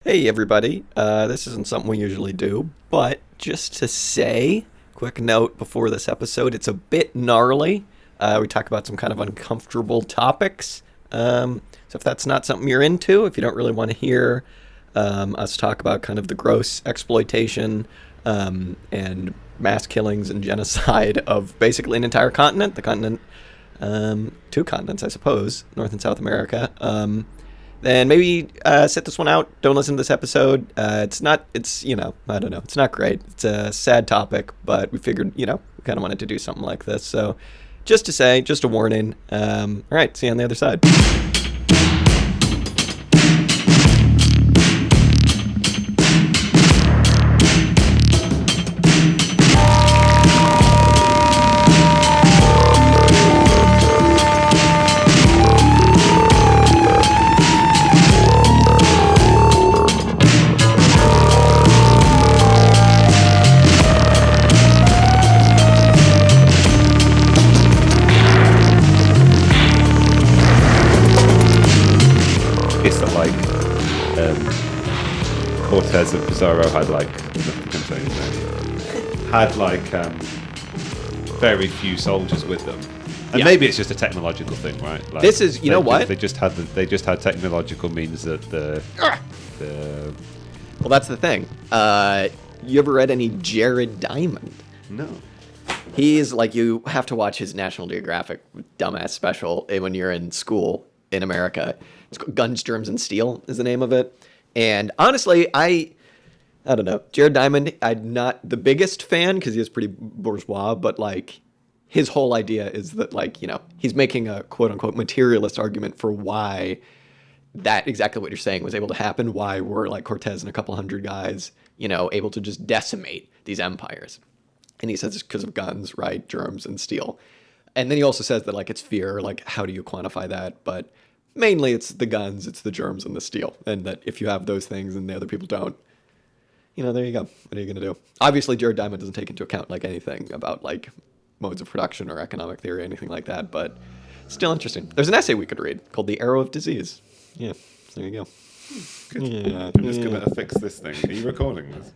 Hey everybody, this isn't something we usually do, but just to say, quick note before this episode, it's a bit gnarly. We talk about some kind of uncomfortable topics. So if that's not something you're into, if you don't really want to hear us talk about kind of the gross exploitation and mass killings and genocide of basically an entire continent, two continents, I suppose, North and South America, then maybe sit this one out. Don't listen to this episode. I don't know. It's not great. It's a sad topic, but we figured, we kind of wanted to do something like this. So just to say, just a warning. All right, see you on the other side. Cortez and Pizarro had very few soldiers with them, and maybe it's just a technological thing, right? Like, this is, what? They just had technological means that Well, that's the thing. You ever read any Jared Diamond? No. He's like, you have to watch his National Geographic dumbass special when you're in school in America. It's called Guns, Germs, and Steel is the name of it. And honestly, I don't know. Jared Diamond, I'm not the biggest fan because he is pretty bourgeois, but like his whole idea is that he's making a quote unquote materialist argument for why that exactly what you're saying was able to happen. Why were like Cortez and a couple hundred guys, able to just decimate these empires. And he says it's because of guns, right? Germs and steel. And then he also says that it's fear. Like, how do you quantify that? But mainly it's the guns, it's the germs, and the steel. And that if you have those things and the other people don't, there you go. What are you going to do? Obviously, Jared Diamond doesn't take into account anything about modes of production or economic theory or anything like that. But still interesting. There's an essay we could read called The Arrow of Disease. Yeah, there you go. Good. Yeah, I'm just going to fix this thing. Are you recording this?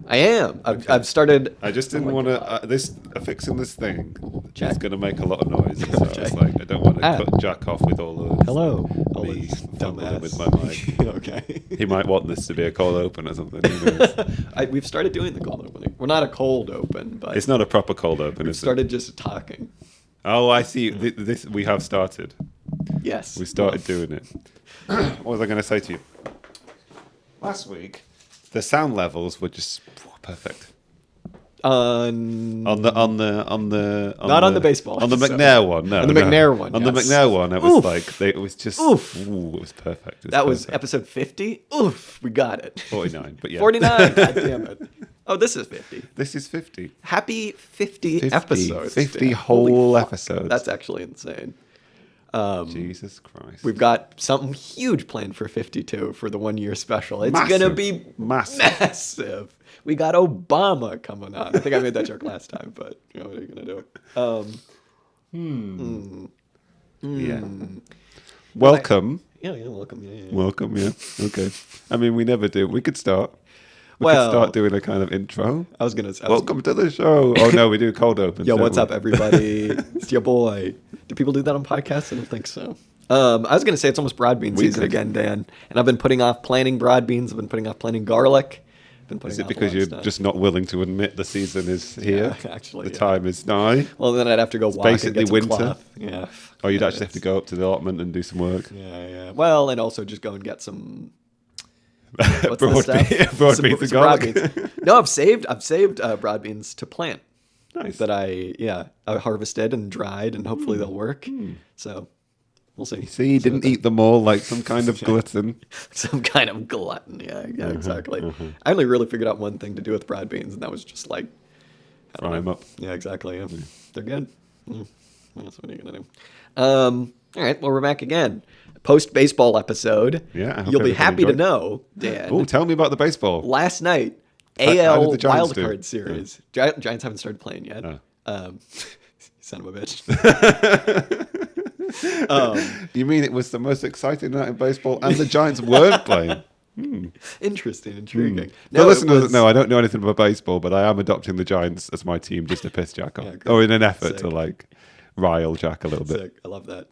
I am. I've started. I just didn't want to. Fixing this thing is going to make a lot of noise. So Okay. I was like, I don't want to cut Jack off with all the. Hello. Me fumbling with my mic. Okay. He might want this to be a cold open or something. Who knows? We've started doing the cold opening. We're not a cold open, but It's not a proper cold open. we've started just talking. Oh, I see. This we have started. Yes. We started doing it. What was I going to say to you? Last week, the sound levels were just perfect. On the Not on the baseball on the episode. McNair one, no. On the McNair one, On the yes. McNair one, it was Oof. it was just Oof. Ooh, it was perfect. That was perfect. episode 50. Oof, we got it. 49, but yeah. 49. God damn it. Oh, this is 50. This is 50. Happy 50 episodes. 50 Dan. whole Holy fuck. episodes. That's actually insane. Jesus Christ. We've got something huge planned for 52 for the 1 year special. It's Massive. going to be Massive. We got Obama coming on. I think I made that joke last time, but what are you going to do? Yeah. Welcome. Yeah, welcome. Yeah. Welcome, yeah. Okay. I mean, we never do. We could start. We Well, could start doing a kind of intro. I was going to say. Welcome to the show. Oh, no, we do cold open. Yo, what's up, everybody? It's your boy. Do people do that on podcasts? I don't think so. I was going to say it's almost broad bean season again, Dan. And I've been putting off planting broad beans. I've been putting off planting garlic. Is it because you're just not willing to admit the season is here? Yeah, actually, the time is nigh. Well, then I'd have to go walk basically and get some winter. cloth. Yeah. Or you'd actually have to go up to the allotment and do some work. Yeah. Well, and also just go and get some. What's broad the stuff? broad beans and garlic. Broad beans. No, I've saved broad beans to plant. Nice. That I harvested and dried, and hopefully they'll work. So we'll see. See, you didn't eat them all like some kind of glutton. Some kind of glutton. Yeah, exactly. I only really figured out one thing to do with broad beans, and that was just Fry them up. Yeah, exactly. Yeah. They're good. What else are you gonna do? All right. Well, we're back again. Post baseball episode. Yeah, I hope you'll be everybody happy to enjoyed. know, Dan. Oh, tell me about the baseball. Last night, How did AL the Giants do? wildcard series. Giants haven't started playing yet. Oh. Son of a bitch. You mean it was the most exciting night in baseball and the Giants weren't playing? Interesting, intriguing. No, it listeners, was- no, I don't know anything about baseball, but I am adopting the Giants as my team just to piss Jack off, Yeah, great. or in an effort Sick. to like rile Jack a little bit. Sick. I love that.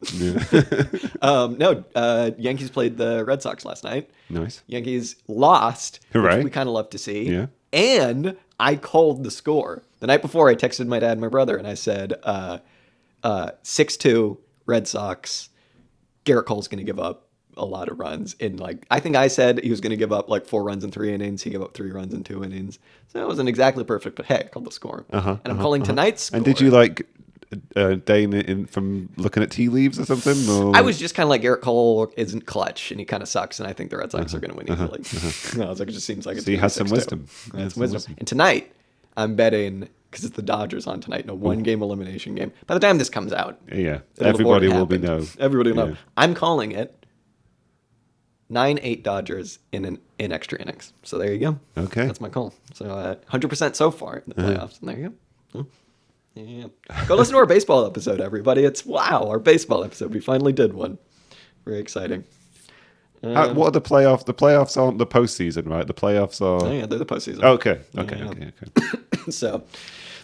Yeah. Yankees played the Red Sox last night. Nice. Yankees lost, Hooray. which we kind of love to see. Yeah. And I called the score. The night before, I texted my dad and my brother, and I said, 6-2 Red Sox. Garrett Cole's going to give up a lot of runs. I think I said he was going to give up like 4 runs in 3 innings. He gave up 3 runs in 2 innings. So it wasn't exactly perfect, but hey, I called the score. And I'm calling tonight's score. And did you like Dane in from looking at tea leaves or something? Or? I was just kind of like, Garrett Cole isn't clutch, and he kind of sucks, and I think the Red Sox are going to win easily. No, I was like, it just seems like it's So he gonna has be some 6-2. wisdom. He has some wisdom. And tonight, I'm betting, because it's the Dodgers on tonight, no one-game elimination game. By the time this comes out, Yeah. it'll have Everybody already will be happened. know. Everybody will know. Yeah. I'm calling it 9-8 Dodgers in extra innings. So there you go. Okay. That's my call. So 100% so far in the playoffs. And there you go. Yeah. Go listen to our baseball episode, everybody. Our baseball episode. We finally did one. Very exciting. What are the playoffs? The playoffs aren't the postseason, right? The playoffs are. Oh, yeah, they're the postseason. Okay. So,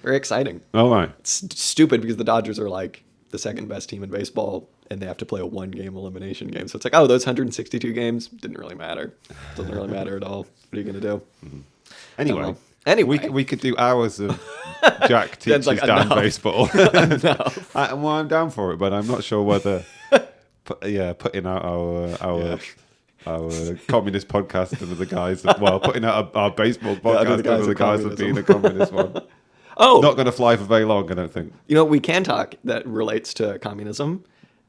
very exciting. All right. It's stupid because the Dodgers are like the second best team in baseball, and they have to play a one-game elimination game. So it's like, oh, those 162 games didn't really matter. Doesn't really matter at all. What are you going to do? Anyway. Anyway. We could do hours of Jack teaches Dan's like, Dan enough. baseball. Enough. I'm down for it, but I'm not sure whether putting out our communist podcast under the guise of, putting out our baseball podcast under the guise of being a communist one. Oh, Not going to fly for very long, I don't think. you know what we can talk that relates to communism?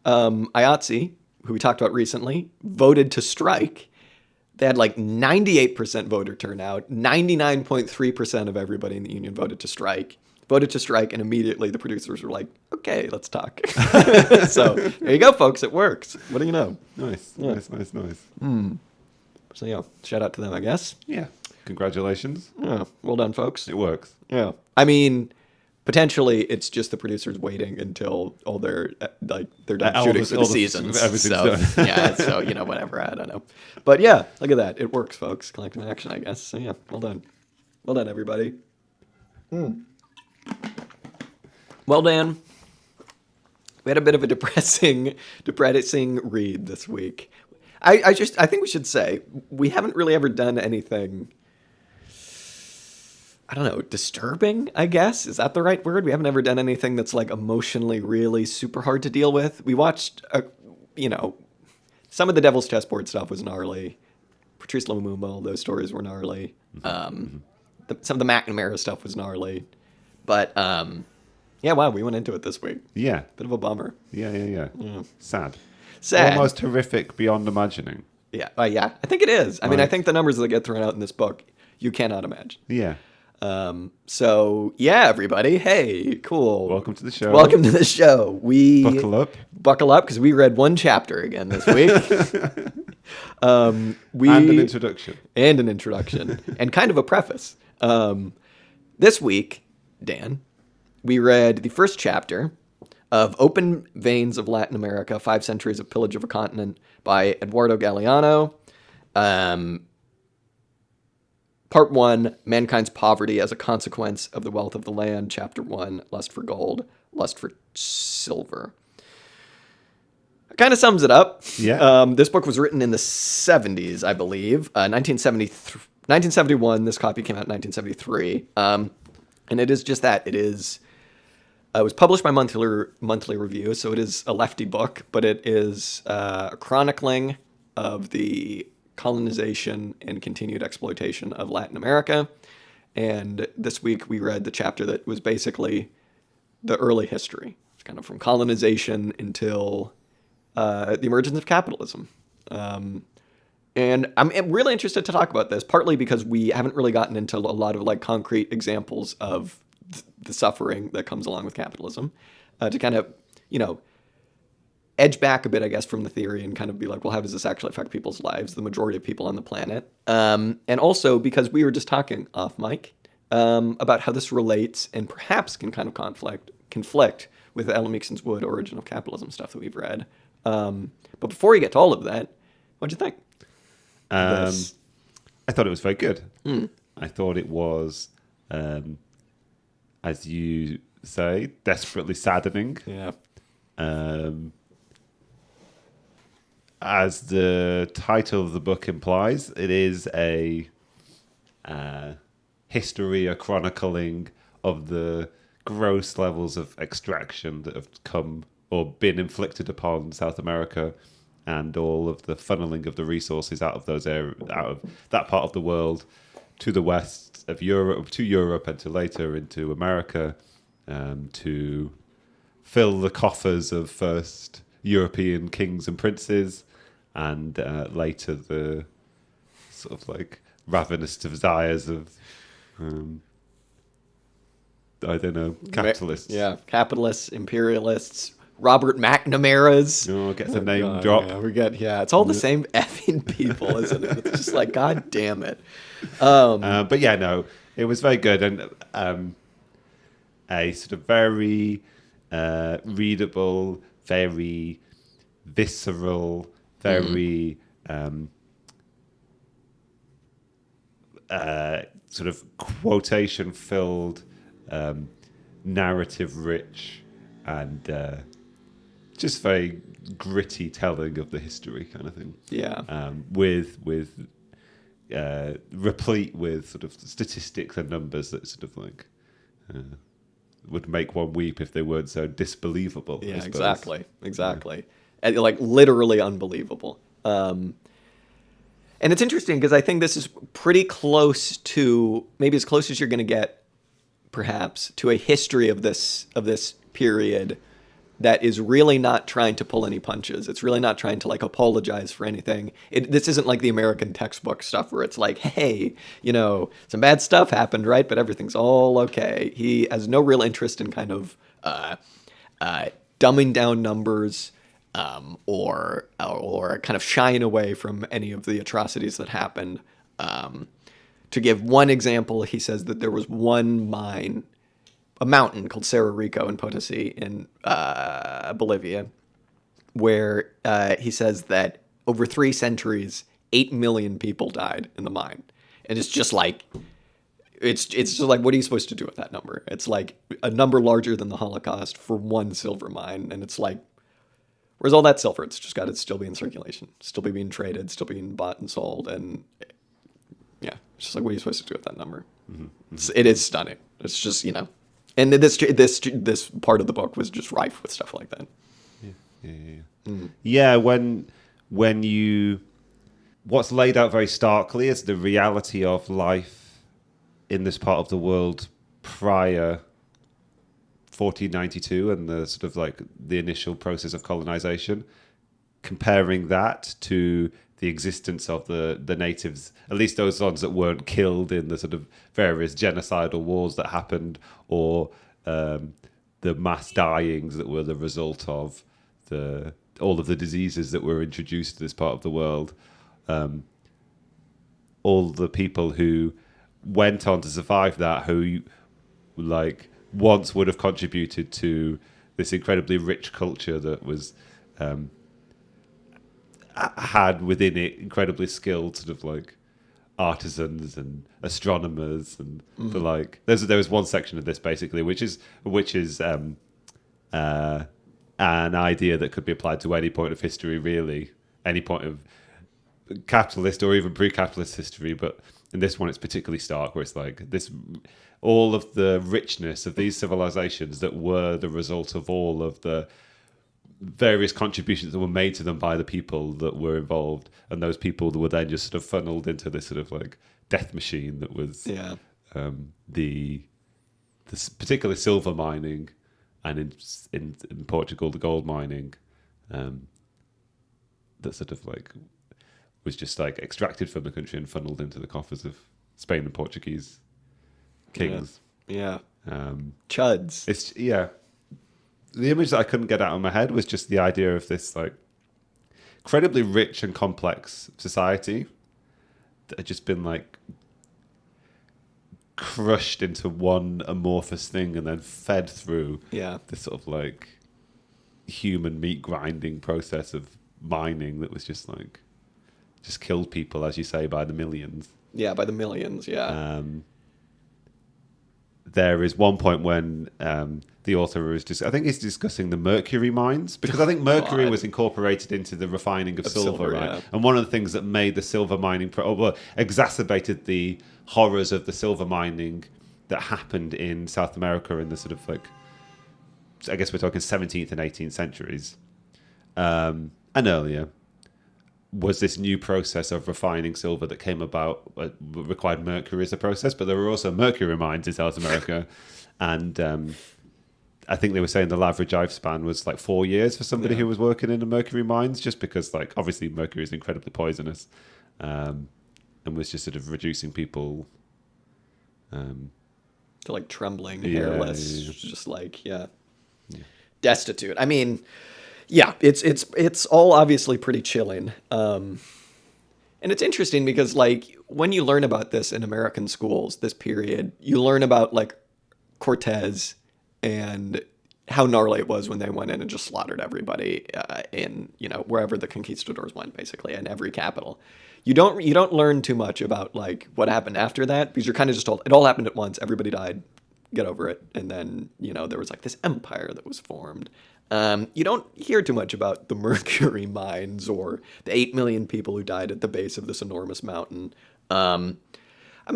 IATSE, who we talked about recently, voted to strike. They had like 98% voter turnout. 99.3% of everybody in the union voted to strike. And immediately the producers were like, okay, let's talk. So there you go, folks. It works. What do you know? Nice. So yeah, shout out to them, I guess. Yeah. Congratulations. Yeah, well done, folks. It works. Yeah. I mean, potentially it's just the producers waiting until all they're done shooting for the seasons. Everything's So, done. yeah, so, whatever. I don't know. But yeah, look at that. It works, folks. Collective action, I guess. So yeah, well done. Well done, everybody. Well, Dan, we had a bit of a depressing read this week. I think we should say we haven't really ever done anything, I don't know, disturbing, I guess. Is that the right word? We haven't ever done anything that's like emotionally really super hard to deal with. We watched, some of the Devil's Chessboard stuff was gnarly. Patrice Lumumba, those stories were gnarly. Some of the McNamara stuff was gnarly. But, wow, we went into it this week. Yeah. Bit of a bummer. Yeah. Sad. Sad. Almost horrific beyond imagining. Yeah, I think it is. I mean, I think the numbers that get thrown out in this book, you cannot imagine. Yeah. So yeah, everybody. Hey, cool. Welcome to the show. Welcome to the show. We Buckle up. because we read one chapter again this week. And an introduction. And kind of a preface. This week, Dan, we read the first chapter of Open Veins of Latin America, 5 Centuries of Pillage of a Continent by Eduardo Galeano. Part 1, Mankind's Poverty as a Consequence of the Wealth of the Land. Chapter 1, Lust for Gold, Lust for Silver. It kind of sums it up. Yeah. This book was written in the 70s, I believe. 1971. This copy came out in 1973. And it is just that. It was published by Monthly Review, so it is a lefty book, but it is a chronicling of the colonization and continued exploitation of Latin America. And this week we read the chapter that was basically the early history. It's kind of from colonization until the emergence of capitalism. And I'm really interested to talk about this, partly because we haven't really gotten into a lot of like concrete examples of the suffering that comes along with capitalism, to kind of, edge back a bit, I guess, from the theory and kind of be like, well, how does this actually affect people's lives, the majority of people on the planet? And also because we were just talking off mic about how this relates and perhaps can kind of conflict with Ellen Meakson's Wood, Origin of Capitalism stuff that we've read. But before we get to all of that, what'd you think? I thought it was very good. Mm. I thought it was, as you say, desperately saddening. Yeah. As the title of the book implies, it is a history, a chronicling of the gross levels of extraction that have come or been inflicted upon South America, and all of the funneling of the resources out of those areas, out of that part of the world, to the west of Europe, to Europe, and to later into America, to fill the coffers of first European kings and princes, and later the sort of like ravenous desires of, I don't know, capitalists. Yeah, capitalists, imperialists, Robert McNamara's. Oh, gets a name God, drop. Yeah, it's all the same effing people, isn't it? It's just like, God damn it. But yeah, no, it was very good, and a sort of very readable, very visceral, very sort of quotation-filled, narrative-rich, and just very gritty telling of the history kind of thing. Yeah. With replete with sort of statistics and numbers that sort of like would make one weep if they weren't so disbelievable. Yeah, I suppose. exactly. And, like, literally unbelievable. And it's interesting because I think this is pretty close to, maybe as close as you're going to get, perhaps, to a history of this period that is really not trying to pull any punches. It's really not trying to like apologize for anything. This isn't like the American textbook stuff where it's like, hey, some bad stuff happened, right? But everything's all okay. He has no real interest in kind of dumbing down numbers or kind of shying away from any of the atrocities that happened. To give one example, he says that there was one mine, a mountain called Cerro Rico in Potosi in Bolivia, where he says that over 3 centuries, 8 million people died in the mine. And it's just like, it's just like, what are you supposed to do with that number? It's like a number larger than the Holocaust for one silver mine. And it's like, where's all that silver? It's just got to still be in circulation, still be being traded, still being bought and sold. And yeah, it's just like, what are you supposed to do with that number? Mm-hmm. It is stunning. It's just, and this part of the book was just rife with stuff like that. Yeah. When you, what's laid out very starkly is the reality of life in this part of the world prior 1492 and the sort of like the initial process of colonization, comparing that to the existence of the natives, at least those ones that weren't killed in the sort of various genocidal wars that happened, or the mass dyings that were the result of all of the diseases that were introduced to this part of the world. All the people who went on to survive that, who like once would have contributed to this incredibly rich culture that was had within it incredibly skilled sort of like artisans and astronomers and the like. There was one section of this basically which is an idea that could be applied to any point of history, really, any point of capitalist or even pre-capitalist history, but in this one it's particularly stark, where it's like this, all of the richness of these civilizations that were the result of all of the various contributions that were made to them by the people that were involved, and those people that were then just sort of funneled into this sort of like death machine that was the particular silver mining, and in Portugal the gold mining, that sort of like was just like extracted from the country and funneled into the coffers of Spain and Portuguese kings. Chuds. It's the image that I couldn't get out of my head was just the idea of this like incredibly rich and complex society that had just been like crushed into one amorphous thing and then fed through this sort of like human meat grinding process of mining that was just like just killed people, as you say, by the millions. Yeah, by the millions. Yeah. There is one point when the author is I think he's discussing the mercury mines, because I think mercury God. was incorporated into the refining of silver, right? yeah. And one of the things that made the silver mining, exacerbated the horrors of the silver mining that happened in South America in the sort of like, I guess we're talking 17th and 18th centuries, and earlier, was this new process of refining silver that came about, required mercury as a process, but there were also mercury mines in South America. And I think they were saying the average lifespan was like 4 years for somebody who was working in the mercury mines, just because, like, obviously mercury is incredibly poisonous, and was just sort of reducing people To like trembling, hairless, yeah. just like, destitute. I mean, yeah, it's all obviously pretty chilling. And it's interesting because, like, when you learn about this in American schools, this period, you learn about like Cortez and how gnarly it was when they went in and just slaughtered everybody in, you know, wherever the conquistadors went, basically, in every capital. You don't learn too much about like what happened after that, because you're kind of just told it all happened at once, everybody died, get over it, and then, you know, there was like this empire that was formed. You don't hear too much about the mercury mines or the 8 million people who died at the base of this enormous mountain. I'm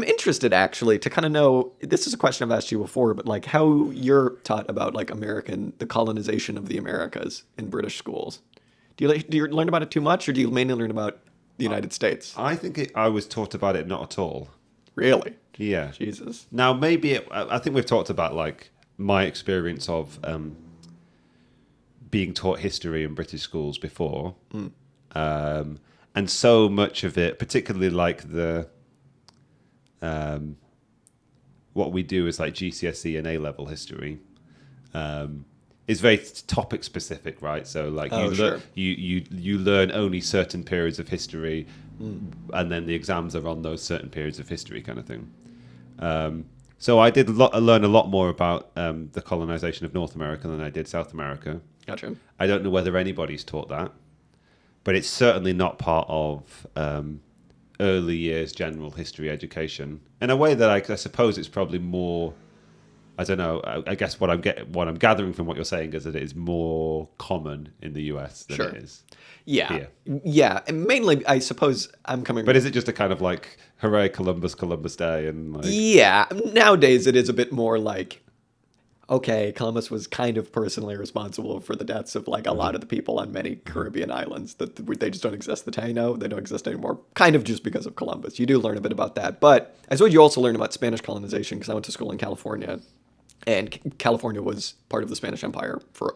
interested, actually, to kind of know, this is a question I've asked you before, but like how you're taught about like the colonization of the Americas in British schools. Do you learn about it too much, or do you mainly learn about the United States? I think I was taught about it not at all. Really? Yeah. Jesus. Now, maybe I think we've talked about like my experience of being taught history in British schools before, and so much of it, particularly like the what we do is like GCSE and A-level history, is very topic specific, right? So like you learn only certain periods of history, and then the exams are on those certain periods of history, kind of thing. So I did learn a lot more about the colonization of North America than I did South America. Gotcha. I don't know whether anybody's taught that, but it's certainly not part of early years general history education. In a way that I suppose it's probably more. I don't know. I guess what I'm gathering from what you're saying is that it is more common in the US than it is here. Yeah, and mainly, I suppose I'm coming. But is it just a kind of like, hooray, Columbus Day, and like? Yeah, nowadays it is a bit more like, okay, Columbus was kind of personally responsible for the deaths of like a lot of the people on many Caribbean islands that they just don't exist. The Taino, they don't exist anymore, kind of just because of Columbus. You do learn a bit about that, but I suppose you also learn about Spanish colonization, because I went to school in California. And California was part of the Spanish Empire for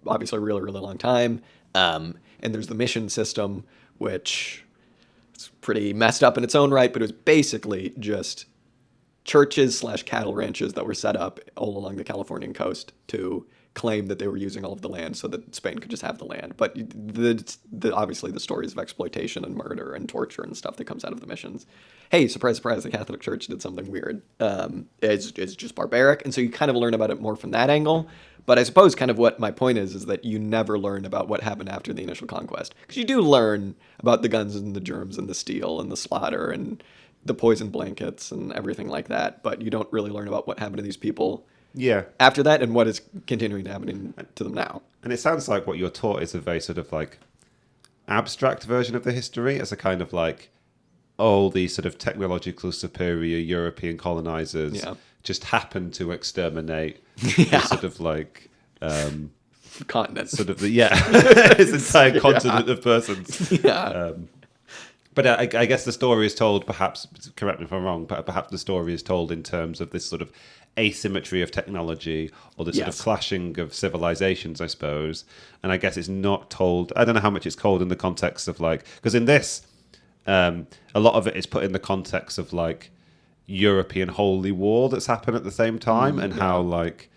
obviously a really, really long time. And there's the mission system, which is pretty messed up in its own right, but it was basically just churches / cattle ranches that were set up all along the Californian coast to claim that they were using all of the land so that Spain could just have the land. But obviously the stories of exploitation and murder and torture and stuff that comes out of the missions. Hey, surprise, surprise, the Catholic Church did something weird. It's just barbaric. And so you kind of learn about it more from that angle. But I suppose kind of what my point is that you never learn about what happened after the initial conquest. Because you do learn about the guns and the germs and the steel and the slaughter and the poison blankets and everything like that. But you don't really learn about what happened to these people after that and what is continuing to happen to them now. And it sounds like what you're taught is a very sort of like abstract version of the history, as a kind of like, all these sort of technological superior European colonizers just happened to exterminate this sort of like continent. Sort of this entire continent of persons. But I guess the story is told, perhaps, correct me if I'm wrong, but perhaps the story is told in terms of this sort of asymmetry of technology, or this sort of clashing of civilizations, I suppose. And I guess it's not told, I don't know how much it's told in the context of like, because in this, a lot of it is put in the context of like European holy war that's happened at the same time, and how like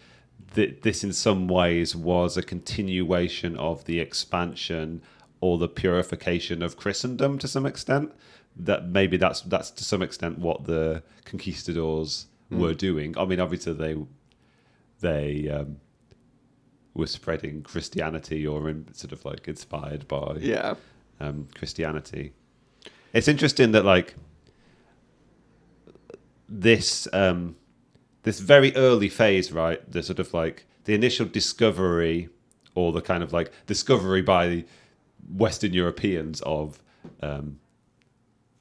this in some ways was a continuation of the expansion or the purification of Christendom to some extent. That maybe that's to some extent what the conquistadors were doing. I mean, obviously they were spreading Christianity, or sort of like inspired by Christianity. It's interesting that like this very early phase, right? The sort of like the initial discovery, or the kind of like discovery by Western Europeans of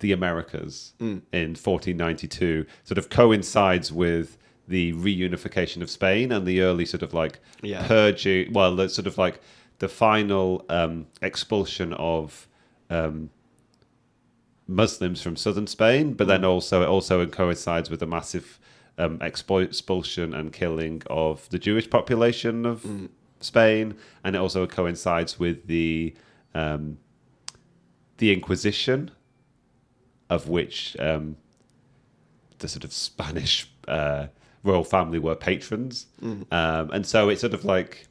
the Americas in 1492, sort of coincides with the reunification of Spain and the early sort of like purging, well, the sort of like the final expulsion of Muslims from southern Spain, but then also it coincides with the massive expulsion and killing of the Jewish population of Spain, and it also coincides with the Inquisition, of which the sort of Spanish royal family were patrons, and so it's sort of like,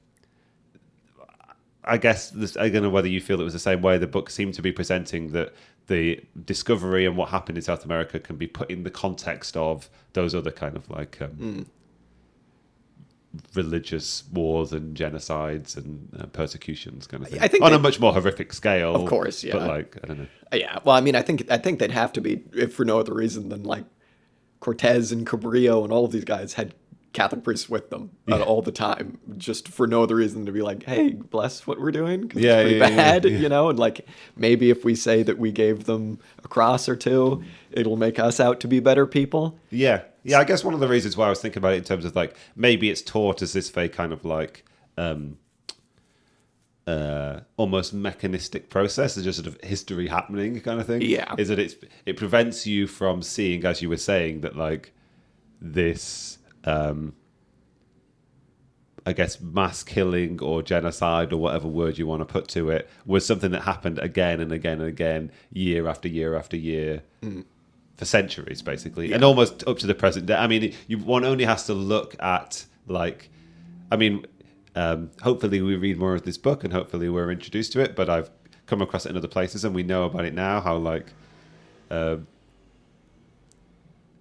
I guess I don't know whether you feel it was the same way. The book seemed to be presenting that the discovery and what happened in South America can be put in the context of those other kind of like religious wars and genocides and persecutions kind of thing. I think on a much more horrific scale, of course, yeah. But like, I don't know. Yeah, well, I mean, I think they'd have to be, if for no other reason than like Cortez and Cabrillo and all of these guys had Catholic priests with them all the time, just for no other reason to be like, hey, bless what we're doing, because it's pretty bad, you know? And like, maybe if we say that we gave them a cross or two, it'll make us out to be better people. Yeah. I guess one of the reasons why I was thinking about it in terms of like, maybe it's taught as this very kind of like almost mechanistic process, as just sort of history happening kind of thing. Yeah. Is that it prevents you from seeing, as you were saying, that like this I guess mass killing or genocide or whatever word you want to put to it was something that happened again and again and again, year after year after year, for centuries, basically, and almost up to the present day. I mean, one only has to look at like, I mean, hopefully we read more of this book and hopefully we're introduced to it, but I've come across it in other places and we know about it now, how like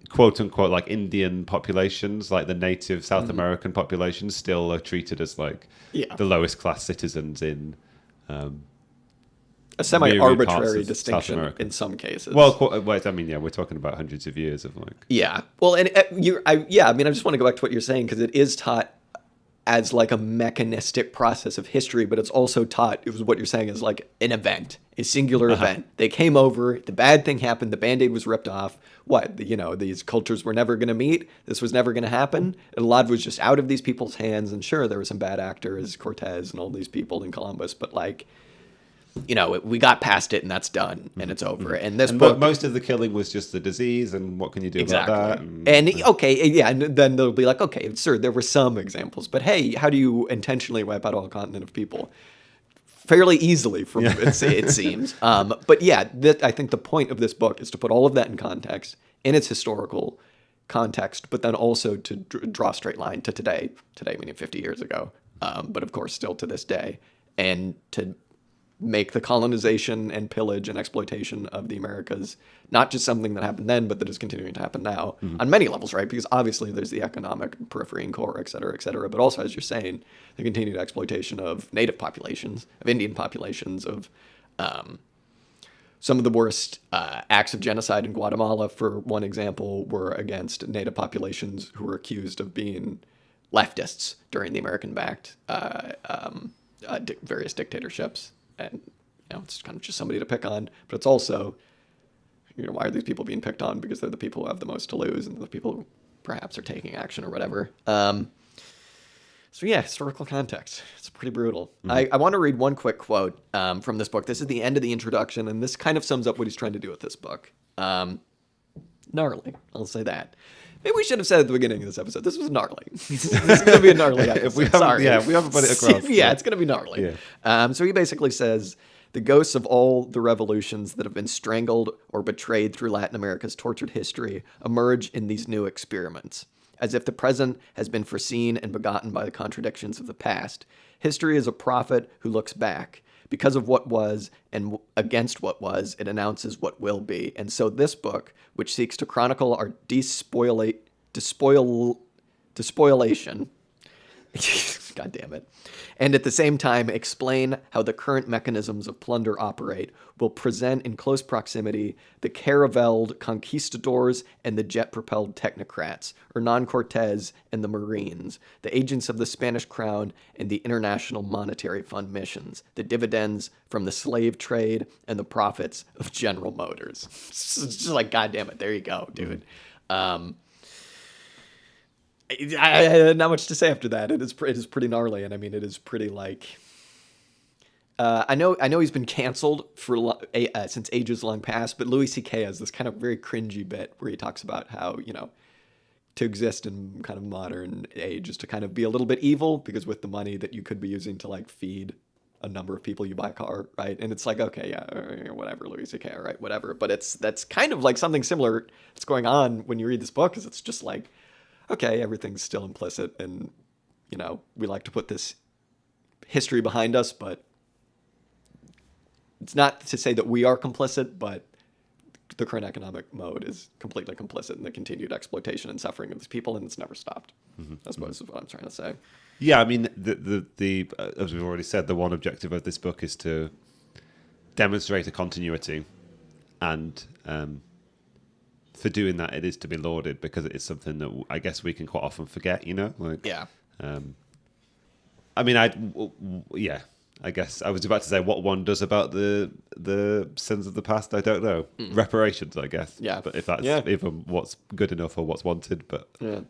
quote unquote like Indian populations, like the native South American populations, still are treated as like the lowest class citizens in a semi-arbitrary distinction in some cases. Well, I mean, yeah, we're talking about hundreds of years of like. Yeah, well, and I mean, I just want to go back to what you're saying, because it is taught as like a mechanistic process of history, but it's also taught, it was what you're saying, is like an event, a singular event. They came over, the bad thing happened, the Band-Aid was ripped off. What, you know, these cultures were never going to meet, this was never going to happen, and a lot of it was just out of these people's hands. And sure, there were some bad actors, Cortez and all these people in Columbus, but like, you know, we got past it and that's done and it's over. And this book, most of the killing was just the disease, and what can you do about that? And then they'll be like, okay, sir, there were some examples, but hey, how do you intentionally wipe out a whole continent of people? Fairly easily, from it seems. But yeah, I think the point of this book is to put all of that in context, in its historical context, but then also to draw a straight line to today meaning 50 years ago, but of course still to this day, and to make the colonization and pillage and exploitation of the Americas not just something that happened then, but that is continuing to happen now on many levels, right? Because obviously there's the economic periphery and core, et cetera, but also, as you're saying, the continued exploitation of native populations, of Indian populations, of some of the worst acts of genocide in Guatemala, for one example, were against native populations who were accused of being leftists during the American-backed various dictatorships. And, you know, it's kind of just somebody to pick on, but it's also, you know, why are these people being picked on? Because they're the people who have the most to lose, and the people who perhaps are taking action or whatever. So yeah, historical context. It's pretty brutal. I want to read one quick quote from this book. This is the end of the introduction, and this kind of sums up what he's trying to do with this book. Gnarly, I'll say that. Maybe we should have said at the beginning of this episode, this was gnarly. This is going to be a gnarly episode. Sorry. Yeah, we haven't put it across. Yeah, it's going to be gnarly. Yeah. So he basically says, the ghosts of all the revolutions that have been strangled or betrayed through Latin America's tortured history emerge in these new experiments. As if the present has been foreseen and begotten by the contradictions of the past, history is a prophet who looks back. Because of what was and against what was, it announces what will be. And so this book, which seeks to chronicle our despoilation, God damn it. And at the same time, explain how the current mechanisms of plunder operate will present in close proximity the caraveled conquistadors and the jet-propelled technocrats, Hernan Cortez and the Marines, the agents of the Spanish crown and the International Monetary Fund missions, the dividends from the slave trade and the profits of General Motors. It's just like, God damn it, there you go, dude. I had not much to say after that. It is pretty gnarly, and I mean, it is pretty like. I know he's been canceled for since ages long past, but Louis C.K. has this kind of very cringy bit where he talks about how to exist in kind of modern age is to kind of be a little bit evil, because with the money that you could be using to like feed a number of people, you buy a car, right? And it's like, okay, yeah, whatever, Louis C.K., all right, whatever. But that's kind of like something similar that's going on when you read this book, is it's just like, okay, everything's still implicit, and we like to put this history behind us, but it's not to say that we are complicit, but the current economic mode is completely complicit in the continued exploitation and suffering of these people, and it's never stopped. I suppose is what I'm trying to say. Yeah, I mean, the as we've already said, the one objective of this book is to demonstrate a continuity, and for doing that, it is to be lauded, because it is something that I guess we can quite often forget. Yeah. I mean, I guess I was about to say what one does about the sins of the past. I don't know. Reparations, I guess. Yeah. But if that's even what's good enough or what's wanted, but Yeah.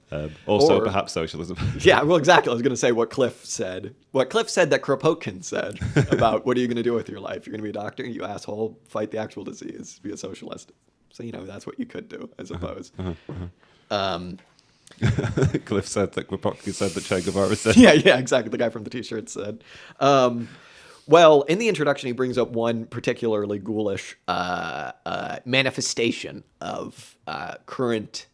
Also Or- perhaps socialism. Yeah, well, exactly. I was going to say what Cliff said. What Cliff said that Kropotkin said about what are you going to do with your life? You're going to be a doctor, you asshole. Fight the actual disease. Be a socialist. So, that's what you could do, I suppose. Cliff said that Kropotkin said that Che Guevara said. Yeah, exactly. The guy from the T-shirt said. Well, in the introduction, he brings up one particularly ghoulish manifestation of current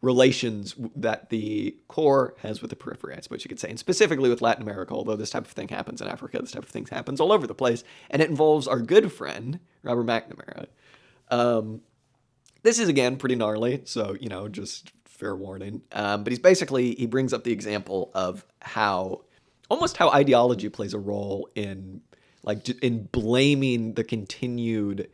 relations that the core has with the periphery, I suppose you could say, and specifically with Latin America, although this type of thing happens in Africa, this type of thing happens all over the place, and it involves our good friend, Robert McNamara. This is, again, pretty gnarly, so, just fair warning. But he brings up the example of how ideology plays a role in blaming the continued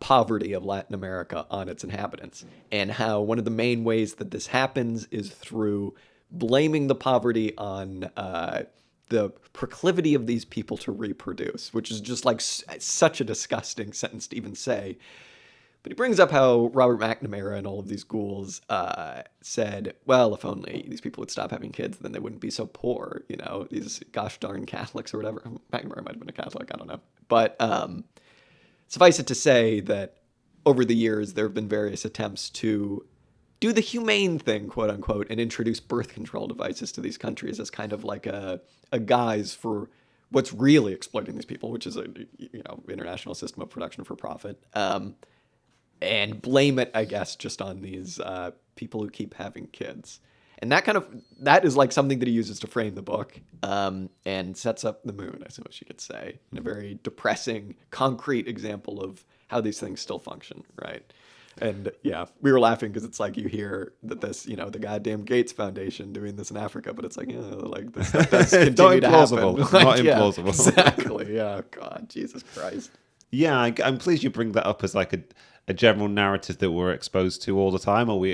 poverty of Latin America on its inhabitants, and how one of the main ways that this happens is through blaming the poverty on the proclivity of these people to reproduce, which is just like such a disgusting sentence to even say. But he brings up how Robert McNamara and all of these ghouls said, well, if only these people would stop having kids, then they wouldn't be so poor, these gosh darn Catholics or whatever. McNamara might have been a Catholic, I don't know. But suffice it to say that over the years, there have been various attempts to do the humane thing, quote unquote, and introduce birth control devices to these countries as kind of like a guise for what's really exploiting these people, which is a international system of production for profit. And blame it, I guess, just on these people who keep having kids. And that is like something that he uses to frame the book, and sets up the moon, I suppose you could say, in a very depressing, concrete example of how these things still function, right? And yeah, we were laughing because it's like you hear that this, the goddamn Gates Foundation doing this in Africa, but it's like, like this stuff does continue to happen. Implausible. Like, Not yeah, implausible. exactly. Yeah. God, Jesus Christ. Yeah, I'm pleased you bring that up as like a general narrative that we're exposed to all the time, or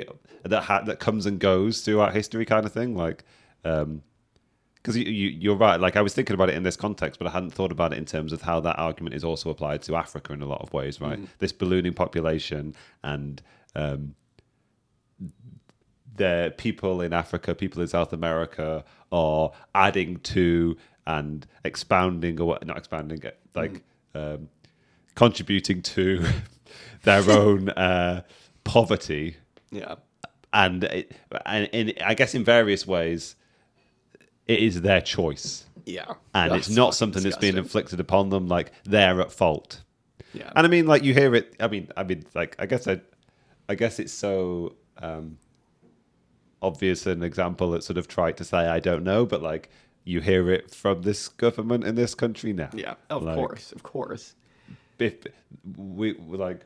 that comes and goes throughout history, kind of thing. Like, because you're right. Like, I was thinking about it in this context, but I hadn't thought about it in terms of how that argument is also applied to Africa in a lot of ways, right? This ballooning population and the people in Africa, people in South America are adding to and expounding, or not expounding, like contributing to their own poverty. Yeah. And I guess in various ways, it is their choice. Yeah. And it's not something that's being inflicted upon them. Like, they're at fault. Yeah. And I mean, like, you hear it. I mean, like, I guess it's so obvious an example that's sort of trite to say, I don't know, but like, you hear it from this government in this country now. Yeah. Of course. If we like,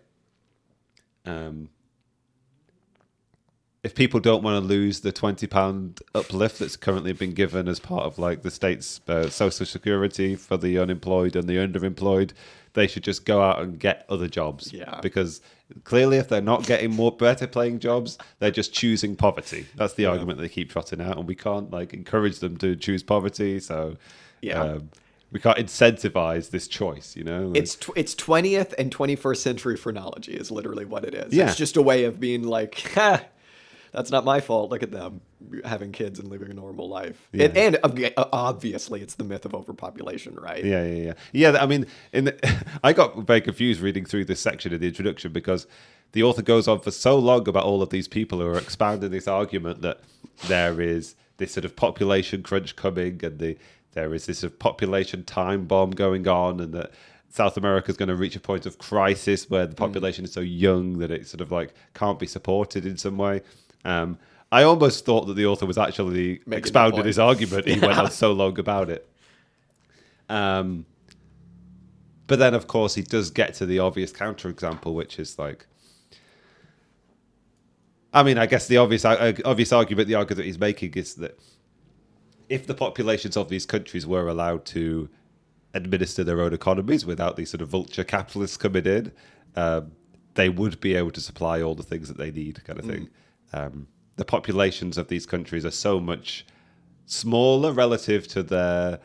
if people don't want to lose the £20 uplift that's currently been given as part of like the state's social security for the unemployed and the underemployed, they should just go out and get other jobs. Yeah. Because clearly, if they're not getting more better paying jobs, they're just choosing poverty. That's the argument they keep trotting out, and we can't like encourage them to choose poverty. So we can't incentivize this choice. You know, like, it's 20th and 21st century phrenology is literally what it is. Yeah. It's just a way of being like, ha, that's not my fault. Look at them having kids and living a normal life. Yeah. And obviously, it's the myth of overpopulation, right? Yeah. I mean, I got very confused reading through this section in the introduction because the author goes on for so long about all of these people who are expounding this argument that there is this sort of population crunch coming, and there is this sort of population time bomb going on, and that South America is going to reach a point of crisis where the population is so young that it sort of like can't be supported in some way. I almost thought that the author was actually expounding his argument. He went on so long about it. But then, of course, he does get to the obvious counterexample, which is like, I mean, I guess the obvious argument, the argument that he's making is that if the populations of these countries were allowed to administer their own economies without these sort of vulture capitalists coming in, they would be able to supply all the things that they need, kind of thing. The populations of these countries are so much smaller relative to their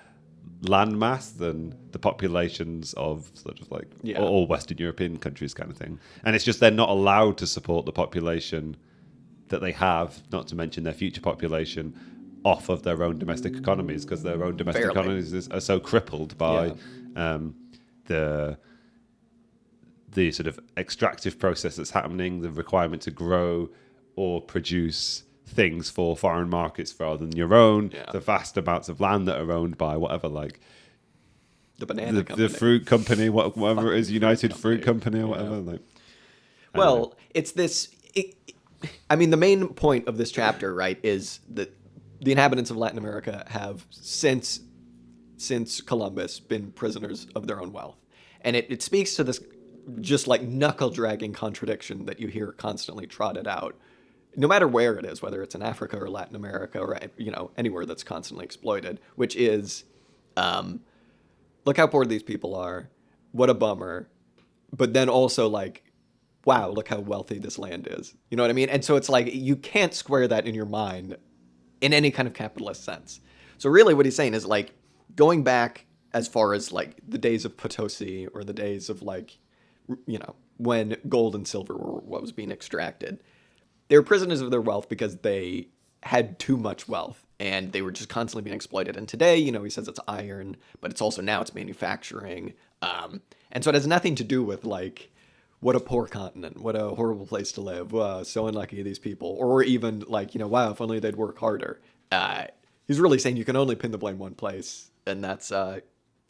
landmass than the populations of sort of like all Western European countries, kind of thing. And it's just they're not allowed to support the population that they have, not to mention their future population, off of their own domestic economies, because their own domestic economies are so crippled by the sort of extractive process that's happening, the requirement to grow or produce things for foreign markets rather than your own, the vast amounts of land that are owned by whatever, like the banana company, the fruit company, whatever it is, United Fruit Company or whatever. Like, well, it's this. I mean, the main point of this chapter, right, is that the inhabitants of Latin America have since Columbus been prisoners of their own wealth, and it speaks to this just like knuckle dragging contradiction that you hear constantly trotted out, no matter where it is, whether it's in Africa or Latin America or anywhere that's constantly exploited, which is, look how poor these people are, what a bummer, but then also like, wow, look how wealthy this land is. You know what I mean? And so it's like you can't square that in your mind in any kind of capitalist sense. So really what he's saying is like going back as far as like the days of Potosi or the days of like, when gold and silver were what was being extracted. They were prisoners of their wealth because they had too much wealth and they were just constantly being exploited. And today, he says it's iron, but it's also now it's manufacturing. And so it has nothing to do with like, what a poor continent, what a horrible place to live. So unlucky these people. Or even like, wow, if only they'd work harder. He's really saying you can only pin the blame one place, and that's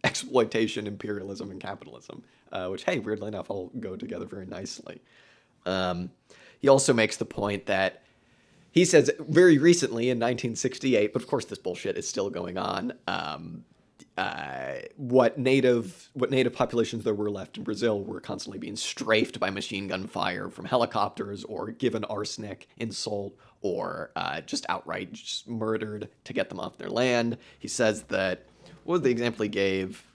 exploitation, imperialism, and capitalism, which, hey, weirdly enough, all go together very nicely. He also makes the point that he says very recently in 1968, but of course this bullshit is still going on, what native populations there were left in Brazil were constantly being strafed by machine gun fire from helicopters or given arsenic, insult, or just outright just murdered to get them off their land. He says that, what was the example he gave?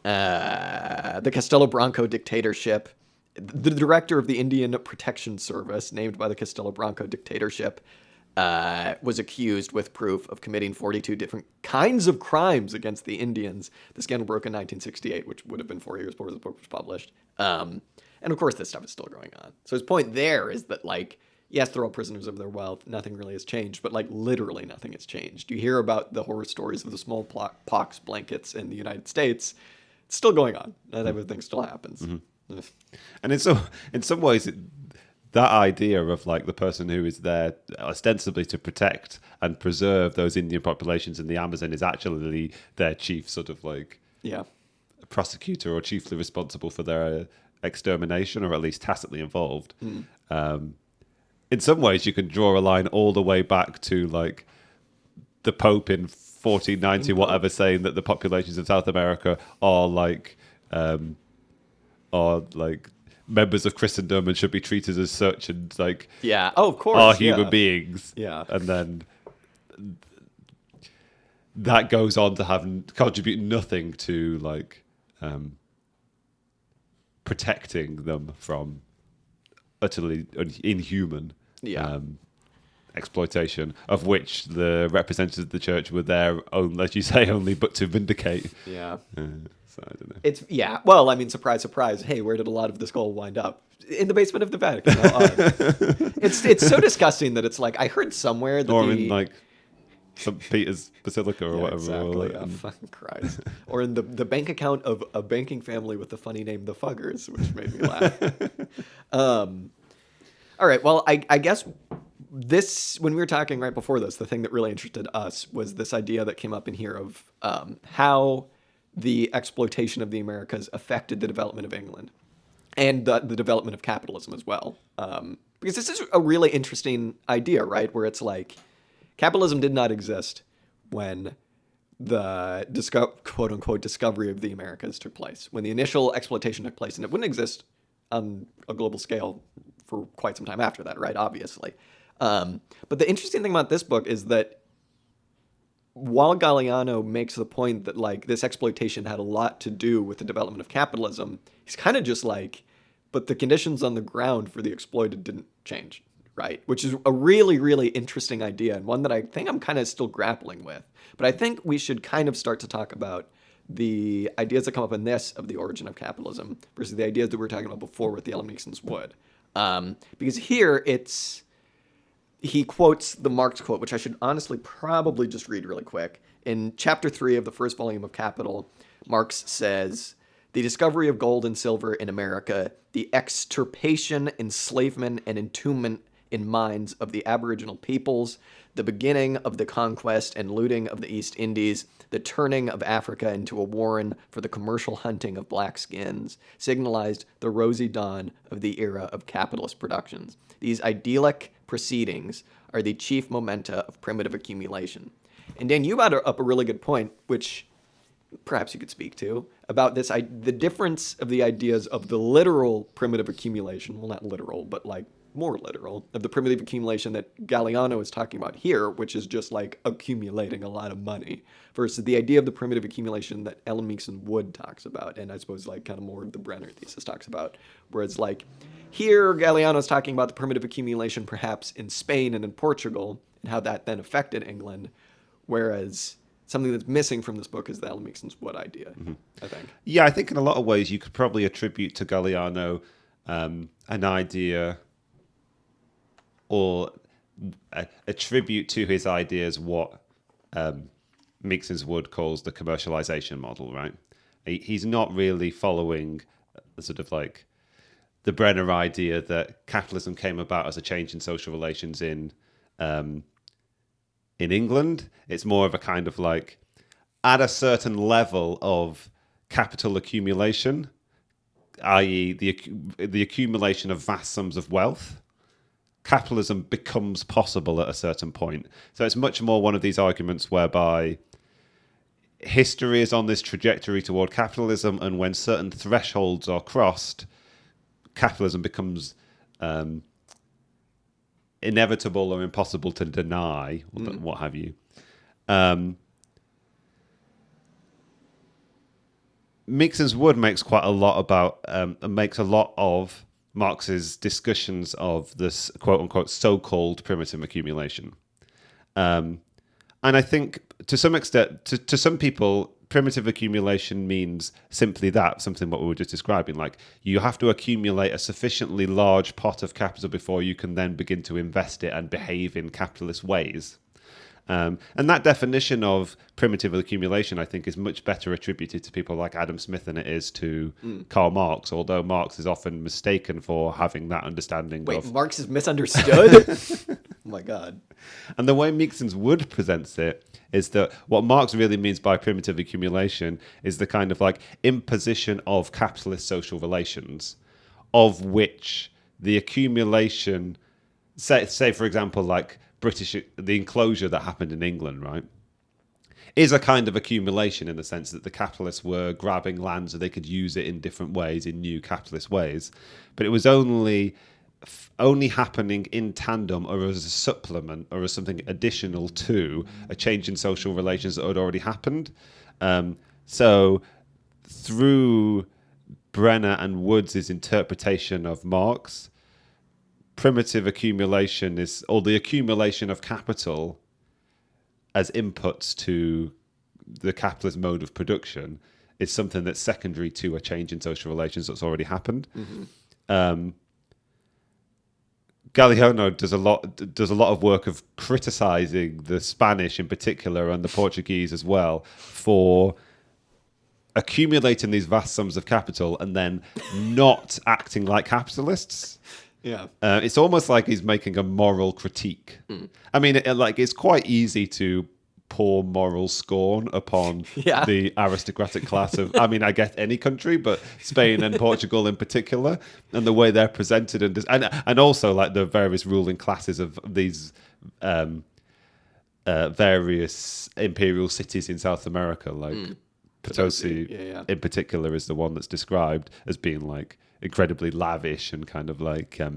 The Castelo Branco dictatorship. The director of the Indian Protection Service, named by the Castelo Branco dictatorship, was accused with proof of committing 42 different kinds of crimes against the Indians. The scandal broke in 1968, which would have been 4 years before the book was published. And of course, this stuff is still going on. So his point there is that, like, yes, they're all prisoners of their wealth. Nothing really has changed, but like literally nothing has changed. You hear about the horror stories of the smallpox blankets in the United States. It's still going on. That type of thing still happens. Mm-hmm. And in some ways, that idea of like the person who is there ostensibly to protect and preserve those Indian populations in the Amazon is actually their chief sort of like prosecutor or chiefly responsible for their extermination, or at least tacitly involved. In some ways, you can draw a line all the way back to like the Pope in 1490, whatever, saying that the populations of South America are like members of Christendom and should be treated as such, and like Yeah. Oh, of course. are human yeah. beings. Yeah. And then that goes on to contribute nothing to like protecting them from utterly inhuman Yeah. exploitation, of which the representatives of the church were there, as you say, only but to vindicate. Yeah. So I don't know. It's yeah. Well, I mean, surprise, surprise. Hey, where did a lot of this gold wind up? In the basement of the Vatican. How odd. It's so disgusting that it's like I heard somewhere that Or in like St. Peter's Basilica or yeah, whatever. exactly. Oh, fucking Christ. Or in the bank account of a banking family with the funny name the Fuggers, which made me laugh. All right. Well, I guess this when we were talking right before this, the thing that really interested us was this idea that came up in here of how the exploitation of the Americas affected the development of England and the development of capitalism as well. Because this is a really interesting idea, right? Where it's like capitalism did not exist when the quote unquote discovery of the Americas took place, when the initial exploitation took place, and it wouldn't exist on a global scale for quite some time after that, right? Obviously. But the interesting thing about this book is that while Galeano makes the point that like this exploitation had a lot to do with the development of capitalism, he's kind of just like, but the conditions on the ground for the exploited didn't change, right? Which is a really, really interesting idea and one that I think I'm kind of still grappling with. But I think we should kind of start to talk about the ideas that come up in this of the origin of capitalism versus the ideas that we were talking about before with the Ellen Meakson's Wood. Because here he quotes the Marx quote, which I should honestly probably just read really quick. In chapter 3 of the first volume of Capital, Marx says, "The discovery of gold and silver in America, the extirpation, enslavement, and entombment in mines of the aboriginal peoples, the beginning of the conquest and looting of the East Indies, the turning of Africa into a warren for the commercial hunting of black skins, signalized the rosy dawn of the era of capitalist productions. These idyllic proceedings are the chief momenta of primitive accumulation." And Dan, you brought up a really good point, which perhaps you could speak to, about this, the difference of the ideas of the literal primitive accumulation, well, not literal, but like more literal, of the primitive accumulation that Galeano is talking about here, which is just like accumulating a lot of money, versus the idea of the primitive accumulation that Ellen Meakson Wood talks about, and I suppose like kind of more the Brenner thesis talks about, where it's like, here Galeano is talking about the primitive accumulation perhaps in Spain and in Portugal, and how that then affected England, whereas something that's missing from this book is the Ellen Meakson's Wood idea, I think. Yeah, I think in a lot of ways you could probably attribute to Galeano an idea or attribute to his ideas what Meakson's Wood calls the commercialization model, right? He's not really following the sort of like the Brenner idea that capitalism came about as a change in social relations in England. It's more of a kind of like at a certain level of capital accumulation, i.e. the accumulation of vast sums of wealth, capitalism becomes possible at a certain point. So it's much more one of these arguments whereby history is on this trajectory toward capitalism, and when certain thresholds are crossed, capitalism becomes inevitable or impossible to deny, or what have you. Meakson's Wood makes quite a lot about makes a lot of Marx's discussions of this quote unquote so-called primitive accumulation, and I think to some extent, to some people, primitive accumulation means simply that, something what we were just describing. Like you have to accumulate a sufficiently large pot of capital before you can then begin to invest it and behave in capitalist ways. And that definition of primitive accumulation, I think, is much better attributed to people like Adam Smith than it is to Karl Marx, although Marx is often mistaken for having that understanding. Wait, of... Marx is misunderstood? Oh my God. And the way Meakson's Wood presents it is that what Marx really means by primitive accumulation is the kind of like imposition of capitalist social relations, of which the accumulation, say for example, like the enclosure that happened in England, right? is a kind of accumulation in the sense that the capitalists were grabbing land so they could use it in different ways, in new capitalist ways. But it was only happening in tandem or as a supplement or as something additional to a change in social relations that had already happened. So through Brenner and Woods' interpretation of Marx, primitive accumulation is, or the accumulation of capital as inputs to the capitalist mode of production, is something that's secondary to a change in social relations that's already happened. Galeano does a lot of work of criticizing the Spanish in particular and the Portuguese as well for accumulating these vast sums of capital and then not acting like capitalists. Yeah. It's almost like he's making a moral critique. I mean, it's quite easy to pour moral scorn upon the aristocratic class of, I mean, I guess any country, but Spain and Portugal in particular, and the way they're presented, and also like the various ruling classes of these various imperial cities in South America, like Potosi in particular is the one that's described as being like incredibly lavish and kind of like I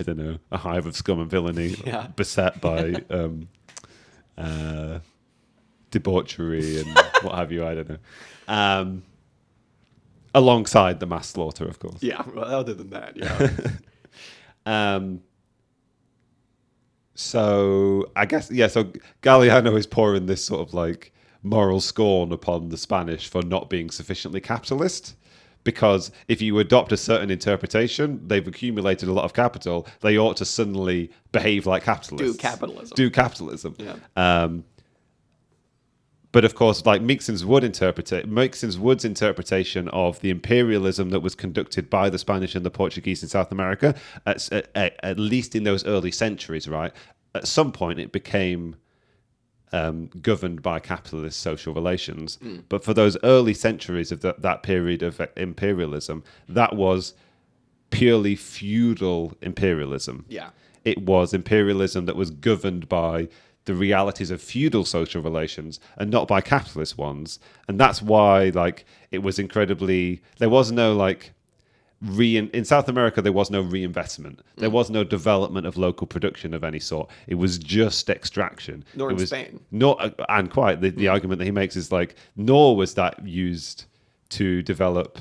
don't know, a hive of scum and villainy, beset by debauchery and what have you. I don't know. Alongside the mass slaughter, of course. Yeah. Well, other than that, So I guess So Galeano is pouring this sort of like moral scorn upon the Spanish for not being sufficiently capitalist. Because if you adopt a certain interpretation, they've accumulated a lot of capital, they ought to suddenly behave like capitalists. Do capitalism. Yeah. But of course, like Meekson's Wood's interpretation of the imperialism that was conducted by the Spanish and the Portuguese in South America, at least in those early centuries, right? At some point, it became governed by capitalist social relations. But for those early centuries of that period of imperialism, that was purely feudal imperialism. Yeah. It was imperialism that was governed by the realities of feudal social relations and not by capitalist ones. And that's why, like, it was incredibly... There was no, like... In South America, there was no reinvestment. There was no development of local production of any sort. It was just extraction. Nor in Spain. And quite, the argument that he makes is like, nor was that used to develop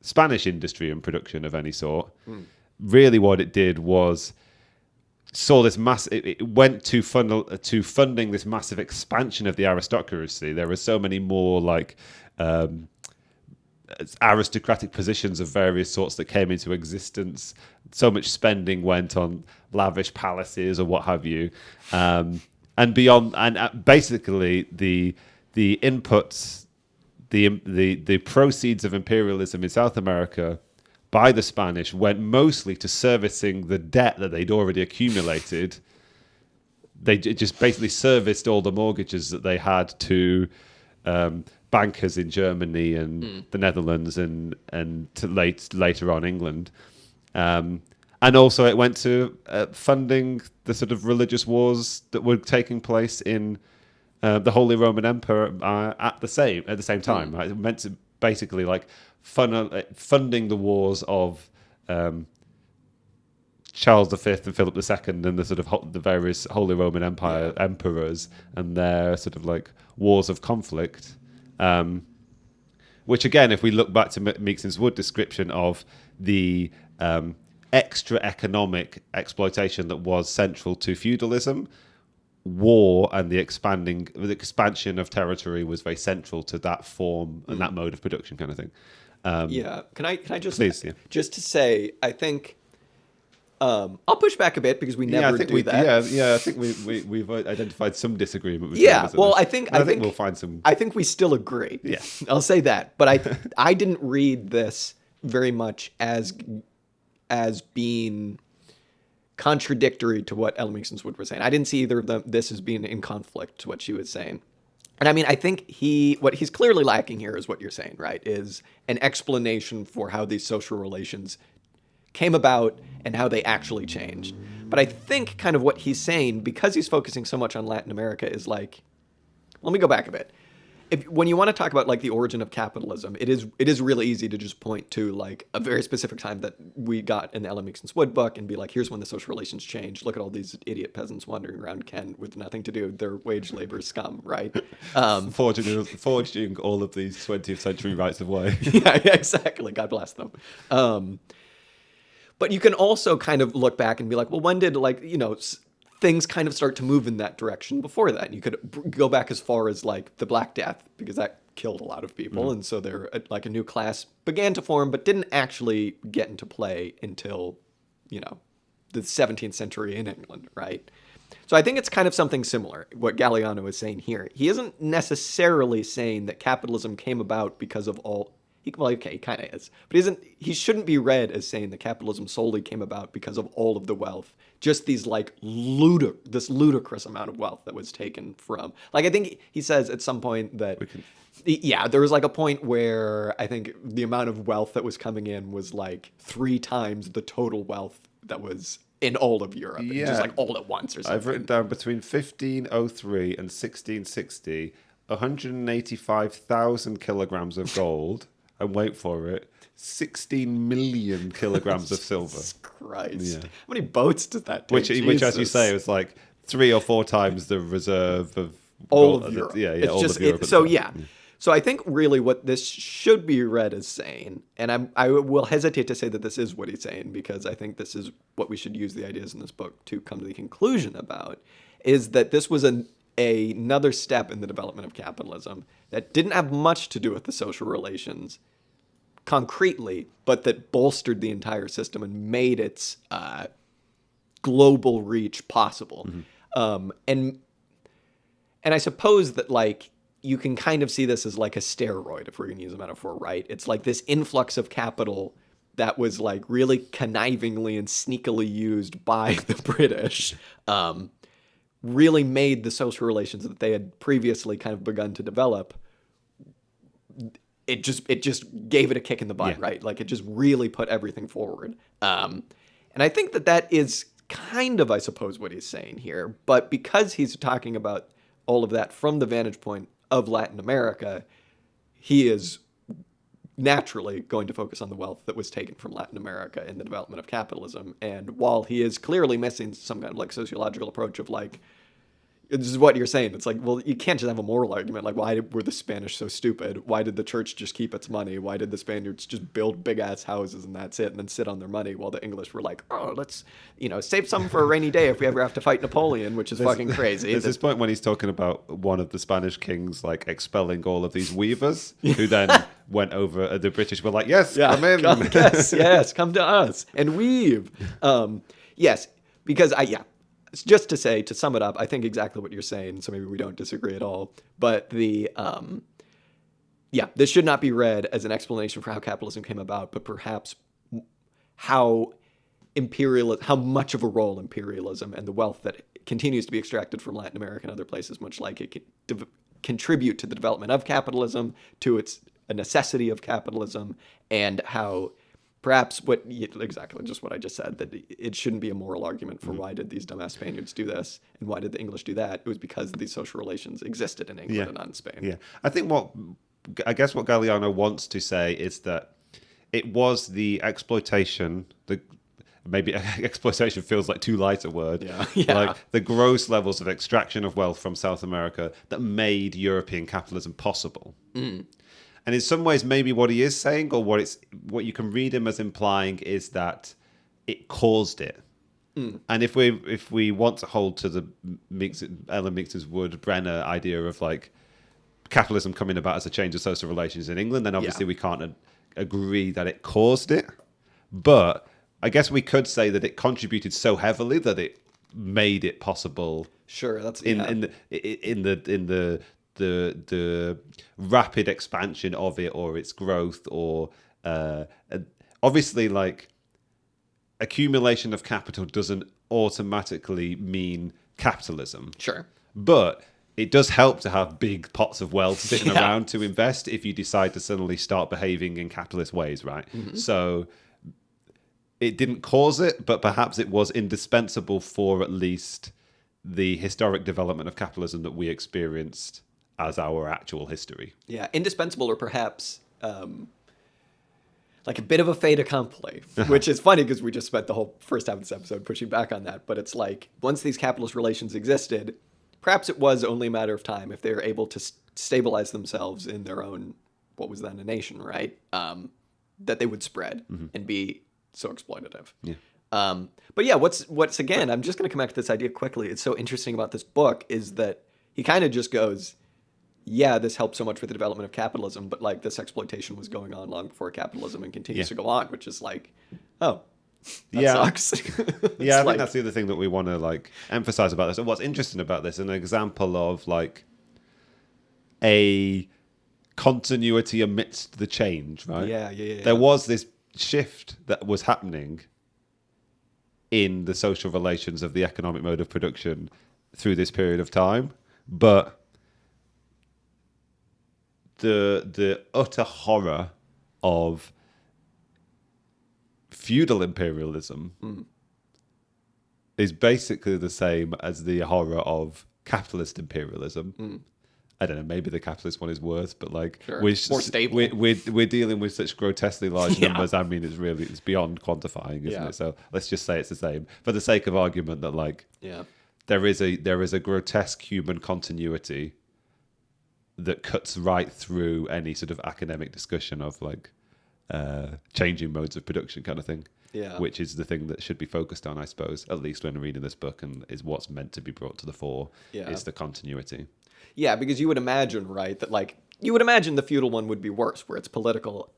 Spanish industry and production of any sort. Really what it did was saw this it went to funding this massive expansion of the aristocracy. There were so many more like aristocratic positions of various sorts that came into existence. So much spending went on lavish palaces or what have you, and beyond. And basically, the inputs, the proceeds of imperialism in South America by the Spanish went mostly to servicing the debt that they'd already accumulated. They just basically serviced all the mortgages that they had to bankers in Germany and the Netherlands and to later on England. And also it went to funding the sort of religious wars that were taking place in the Holy Roman Empire at the same time. Right? It meant to basically like funding the wars of Charles V and Philip II and the sort of the various Holy Roman Empire emperors and their sort of like wars of conflict. Which again, if we look back to Meekson's Wood description of the extra economic exploitation that was central to feudalism, war and the expansion of territory was very central to that form and that mode of production, kind of thing. Can I just please, just to say, I think I'll push back a bit because we never do that. I think we've identified some disagreement. Well, I think we'll find some. I think we still agree. Yeah, I'll say that. But I didn't read this very much as being contradictory to what Ella Meekson's Wood was saying. I didn't see either of this as being in conflict to what she was saying. And I mean, I think what he's clearly lacking here is what you're saying, right? Is an explanation for how these social relations came about and how they actually changed. But I think kind of what he's saying, because he's focusing so much on Latin America, is like, let me go back a bit. When you want to talk about like the origin of capitalism, it is really easy to just point to like a very specific time that we got in the Ellen Meakson's Wood book and be like, here's when the social relations changed. Look at all these idiot peasants wandering around Kent with nothing to do. They're wage labor scum, right? Forging all of these 20th century rights of way. Yeah, exactly. God bless them. But you can also kind of look back and be like, well, when did things kind of start to move in that direction before that? You could go back as far as like the Black Death, because that killed a lot of people. And so there, like a new class began to form, but didn't actually get into play until, the 17th century in England, right? So I think it's kind of something similar, what Galeano is saying here. He isn't necessarily saying that capitalism came about because of all... he kind of is. But he shouldn't be read as saying that capitalism solely came about because of all of the wealth. Just these like this ludicrous amount of wealth that was taken from... Like, I think he says at some point that... Yeah, there was like a point where I think the amount of wealth that was coming in was like 3 times the total wealth that was in all of Europe. Yeah. Just like all at once or something. I've written down between 1503 and 1660, 185,000 kilograms of gold, and wait for it, 16 million kilograms of silver. Jesus Christ. Yeah. How many boats does that take? Which, as you say, was like 3 or 4 times the reserve of all gold. of Europe. Yeah, It's all just, of Europe. so yeah. So I think really what this should be read as saying, and I will hesitate to say that this is what he's saying, because I think this is what we should use the ideas in this book to come to the conclusion about, is that this was another step in the development of capitalism that didn't have much to do with the social relations concretely, but that bolstered the entire system and made its global reach possible. And I suppose that like you can kind of see this as like a steroid, if we're going to use a metaphor, right? It's like this influx of capital that was like really connivingly and sneakily used by the British, really made the social relations that they had previously kind of begun to develop. It just gave it a kick in the butt, right? Like it just really put everything forward. And I think that is kind of, I suppose, what he's saying here. But because he's talking about all of that from the vantage point of Latin America, he is naturally going to focus on the wealth that was taken from Latin America in the development of capitalism. And while he is clearly missing some kind of like sociological approach of like, this is what you're saying. It's like, well, you can't just have a moral argument. Like, why were the Spanish so stupid? Why did the church just keep its money? Why did the Spaniards just build big-ass houses and that's it, and then sit on their money, while the English were like, oh, let's, save some for a rainy day if we ever have to fight Napoleon, which is fucking crazy. There's this point when he's talking about one of the Spanish kings, like, expelling all of these weavers, who then went over, the British were like, yes, come in. Yes, come to us and weave. Yes, because just to sum it up, I think exactly what you're saying, so maybe we don't disagree at all. But this should not be read as an explanation for how capitalism came about, but perhaps how much of a role imperialism and the wealth that continues to be extracted from Latin America and other places, much like it can contribute to the development of capitalism, to a necessity of capitalism, and how perhaps exactly just what I just said, that it shouldn't be a moral argument for why did these dumbass Spaniards do this and why did the English do that. It was because these social relations existed in England and not in Spain. Yeah, I think what Galeano wants to say is that it was the exploitation, maybe exploitation feels like too light a word. Yeah. Like the gross levels of extraction of wealth from South America that made European capitalism possible. And in some ways, maybe what he is saying, or what you can read him as implying, is that it caused it. And if we want to hold to the Ellen Meakson's Wood Brenner idea of like capitalism coming about as a change of social relations in England, then obviously we can't agree that it caused it. But I guess we could say that it contributed so heavily that it made it possible. Sure, that's in the rapid expansion of it, or its growth, or obviously like accumulation of capital doesn't automatically mean capitalism. Sure. But it does help to have big pots of wealth sitting around to invest if you decide to suddenly start behaving in capitalist ways, right? So it didn't cause it, but perhaps it was indispensable for at least the historic development of capitalism that we experienced as our actual history. Yeah, indispensable, or perhaps like a bit of a fait accompli, which is funny because we just spent the whole first half of this episode pushing back on that. But it's like, once these capitalist relations existed, perhaps it was only a matter of time if they were able to stabilize themselves in their own, what was then a nation, right? That they would spread and be so exploitative. Yeah. But yeah, what's again, I'm just going to come back to this idea quickly. It's so interesting about this book is that he kind of just goes, yeah, this helped so much with the development of capitalism, but like this exploitation was going on long before capitalism and continues to go on, which is like, oh, that sucks. Yeah, I think that's the other thing that we want to like emphasize about this. And what's interesting about this, an example of like a continuity amidst the change, right? Yeah. There was this shift that was happening in the social relations of the economic mode of production through this period of time, but the utter horror of feudal imperialism is basically the same as the horror of capitalist imperialism. I don't know, maybe the capitalist one is worse, but like more stable. We're dealing with such grotesquely large numbers. I mean, it's beyond quantifying, isn't it? So let's just say it's the same for the sake of argument that like there is a grotesque human continuity that cuts right through any sort of academic discussion of like changing modes of production kind of thing. Yeah. Which is the thing that should be focused on, I suppose, at least when reading this book, and is what's meant to be brought to the fore is the continuity. Yeah, because you would imagine, right, that like you would imagine the feudal one would be worse, where it's political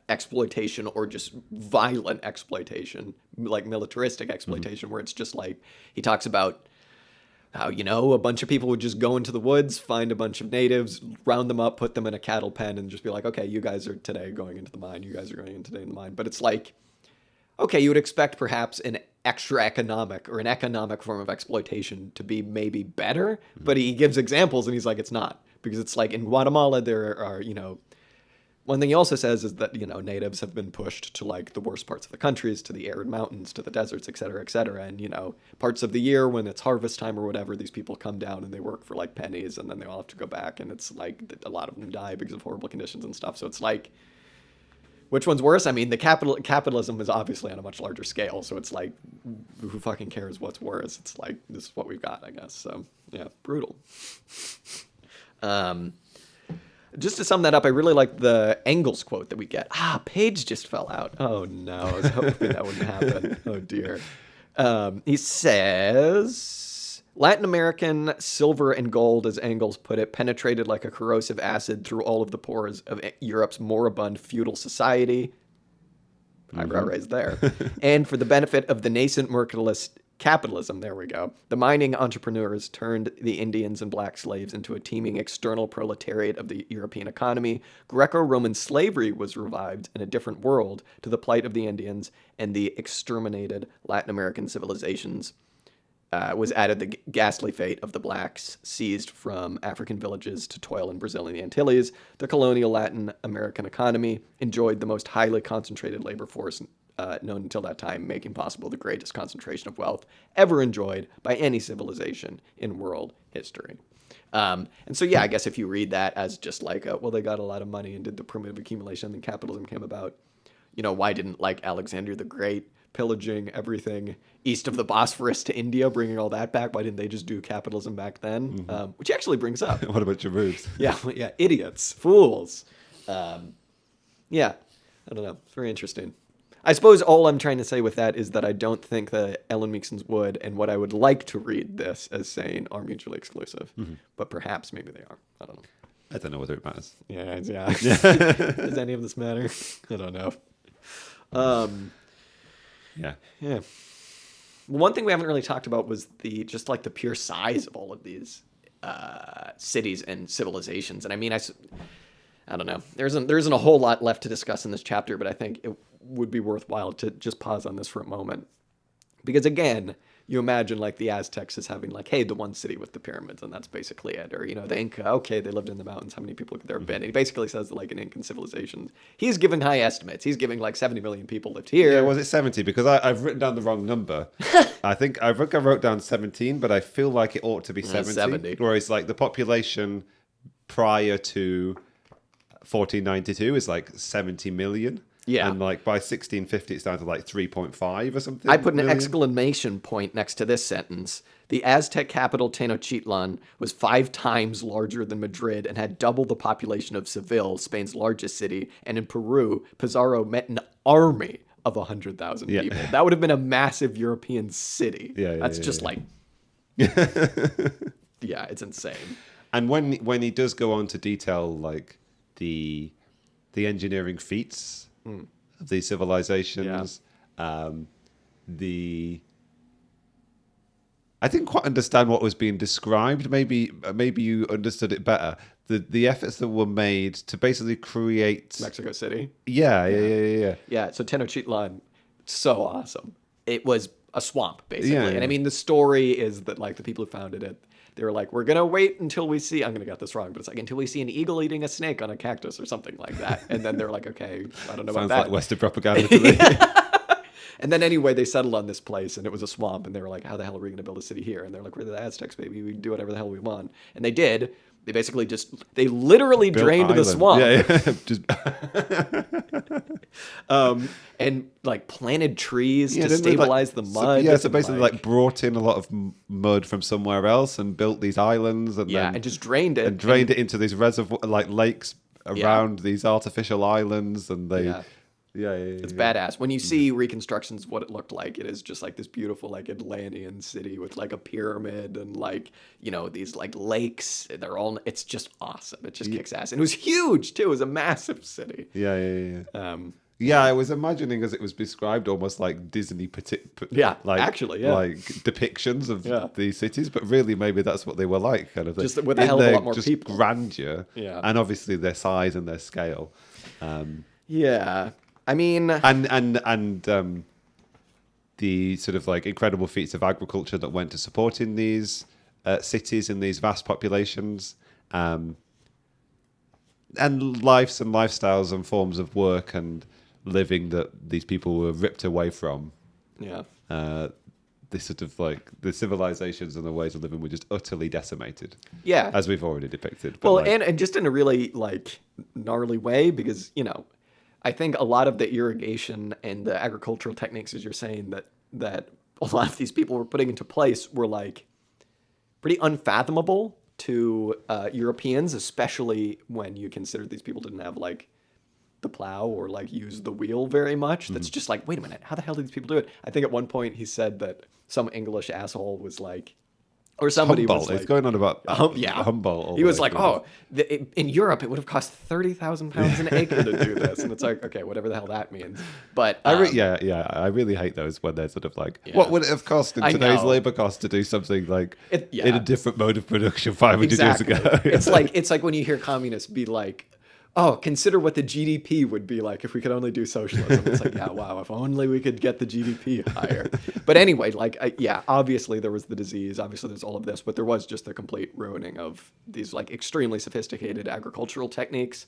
exploitation or just violent exploitation, like militaristic exploitation, where it's just like he talks about how, you know, a bunch of people would just go into the woods, find a bunch of natives, round them up, put them in a cattle pen, and just be like, okay, you guys are today going into the mine, you guys are going in today in the mine. But it's like, okay, you would expect perhaps an extra economic or an economic form of exploitation to be maybe better, but he gives examples and he's like, it's not. Because it's like in Guatemala, there are, you know, one thing he also says is that, you know, natives have been pushed to like the worst parts of the countries, to the arid mountains, to the deserts, et cetera, et cetera. And, you know, parts of the year when it's harvest time or whatever, these people come down and they work for like pennies and then they all have to go back. And it's like a lot of them die because of horrible conditions and stuff. So it's like, which one's worse? I mean, the capitalism is obviously on a much larger scale. So it's like, who fucking cares what's worse? It's like, this is what we've got, I guess. So yeah, brutal. Just to sum that up, I really like the Engels quote that we get. Page just fell out. Oh, no. I was hoping that wouldn't happen. Oh, dear. He says, Latin American silver and gold, as Engels put it, penetrated like a corrosive acid through all of the pores of Europe's moribund feudal society. Eyebrow raised there. And for the benefit of the nascent mercantilist capitalism, there we go, the mining entrepreneurs turned the Indians and black slaves into a teeming external proletariat of the European economy. Greco-Roman slavery was revived in a different world to the plight of the Indians, and the exterminated Latin American civilizations was added the ghastly fate of the blacks seized from African villages to toil in Brazil and the Antilles. The colonial Latin American economy enjoyed the most highly concentrated labor force known until that time, making possible the greatest concentration of wealth ever enjoyed by any civilization in world history. And so, yeah, I guess if you read that as just like, well, they got a lot of money and did the primitive accumulation and capitalism came about, you know, why didn't like Alexander the Great pillaging everything east of the Bosphorus to India, bringing all that back? Why didn't they just do capitalism back then? Which he actually brings up. What about your moves? Yeah, idiots, fools. Yeah, I don't know. It's very interesting. I suppose all I'm trying to say with that is that I don't think that Ellen Meekson's would and what I would like to read this as saying are mutually exclusive. But perhaps maybe they are. I don't know. I don't know whether it matters. Yeah. Does any of this matter? I don't know. Yeah. Well, one thing we haven't really talked about was the pure size of all of these cities and civilizations. And I mean, I don't know. There isn't a whole lot left to discuss in this chapter, but I think it would be worthwhile to just pause on this for a moment. Because again, you imagine like the Aztecs as having like, hey, the one city with the pyramids, and that's basically it. Or, the Inca, okay, they lived in the mountains. How many people could there have been? And he basically says that like in Incan civilization, he's giving high estimates. He's giving like 70 million people lived here. Yeah, was it 70? Because I've written down the wrong number. I think I wrote down 17, but I feel like it ought to be 70. 70. Whereas like the population prior to 1492 is like 70 million. Yeah. And like by 1650, it's down to like 3.5 or something. I put an million. exclamation point next to this sentence. The Aztec capital Tenochtitlan was 5 times larger than Madrid and had double the population of Seville, Spain's largest city. And in Peru, Pizarro met an army of 100,000 people. That would have been a massive European city. That's just like, yeah, it's insane. And when he does go on to detail like the engineering feats of these civilizations, I didn't quite understand what was being described. Maybe you understood it better. The efforts that were made to basically create Mexico City. Yeah. Yeah, so Tenochtitlan, so awesome. It was a swamp, basically. Yeah. And I mean, the story is that like the people who founded it, they were like, we're going to wait until we see, I'm going to get this wrong, but it's like until we see an eagle eating a snake on a cactus or something like that. And then they're like, okay, I don't know Sounds about that. like Western propaganda to me. And then anyway, they settled on this place and it was a swamp. And they were like, how the hell are we going to build a city here? And they're like, we're the Aztecs, baby. We can do whatever the hell we want. And they did. They basically they literally drained the swamp. And like planted trees to stabilize the mud. So basically like brought in a lot of mud from somewhere else and built these islands and and just drained it. And drained it into these reservoir like lakes around these artificial islands and they It's badass. When you see reconstructions of what it looked like, it is just like this beautiful like Atlantean city with like a pyramid and like, these like lakes. It's just awesome. It just kicks ass. And it was huge too. It was a massive city. I was imagining as it was described almost like Disney like depictions of these cities, but really maybe that's what they were like kind of thing. Just with a hell of a lot more people. Grandeur. And obviously their size and their scale. I mean, and the sort of like incredible feats of agriculture that went to supporting these cities and these vast populations, and lives and lifestyles and forms of work and living that these people were ripped away from. This sort of like the civilizations and the ways of living were just utterly decimated. As we've already depicted. But and just in a really like gnarly way, because I think a lot of the irrigation and the agricultural techniques, as you're saying, that a lot of these people were putting into place were like pretty unfathomable to Europeans, especially when you consider these people didn't have like the plow or like use the wheel very much. That's just like, wait a minute, how the hell did these people do it? I think at one point he said that some English asshole was like, or somebody Humboldt. was like, it's going on about Humboldt. He was like, in Europe, it would have cost 30,000 pounds an acre to do this. And it's like, okay, whatever the hell that means. But I really hate those when they're sort of like, what would it have cost in today's labor cost to do something like in a different mode of production 500 years ago? It's like when you hear communists be like, oh, consider what the GDP would be like if we could only do socialism. It's like, wow, if only we could get the GDP higher. But anyway, obviously there was the disease. Obviously there's all of this, but there was just the complete ruining of these like extremely sophisticated agricultural techniques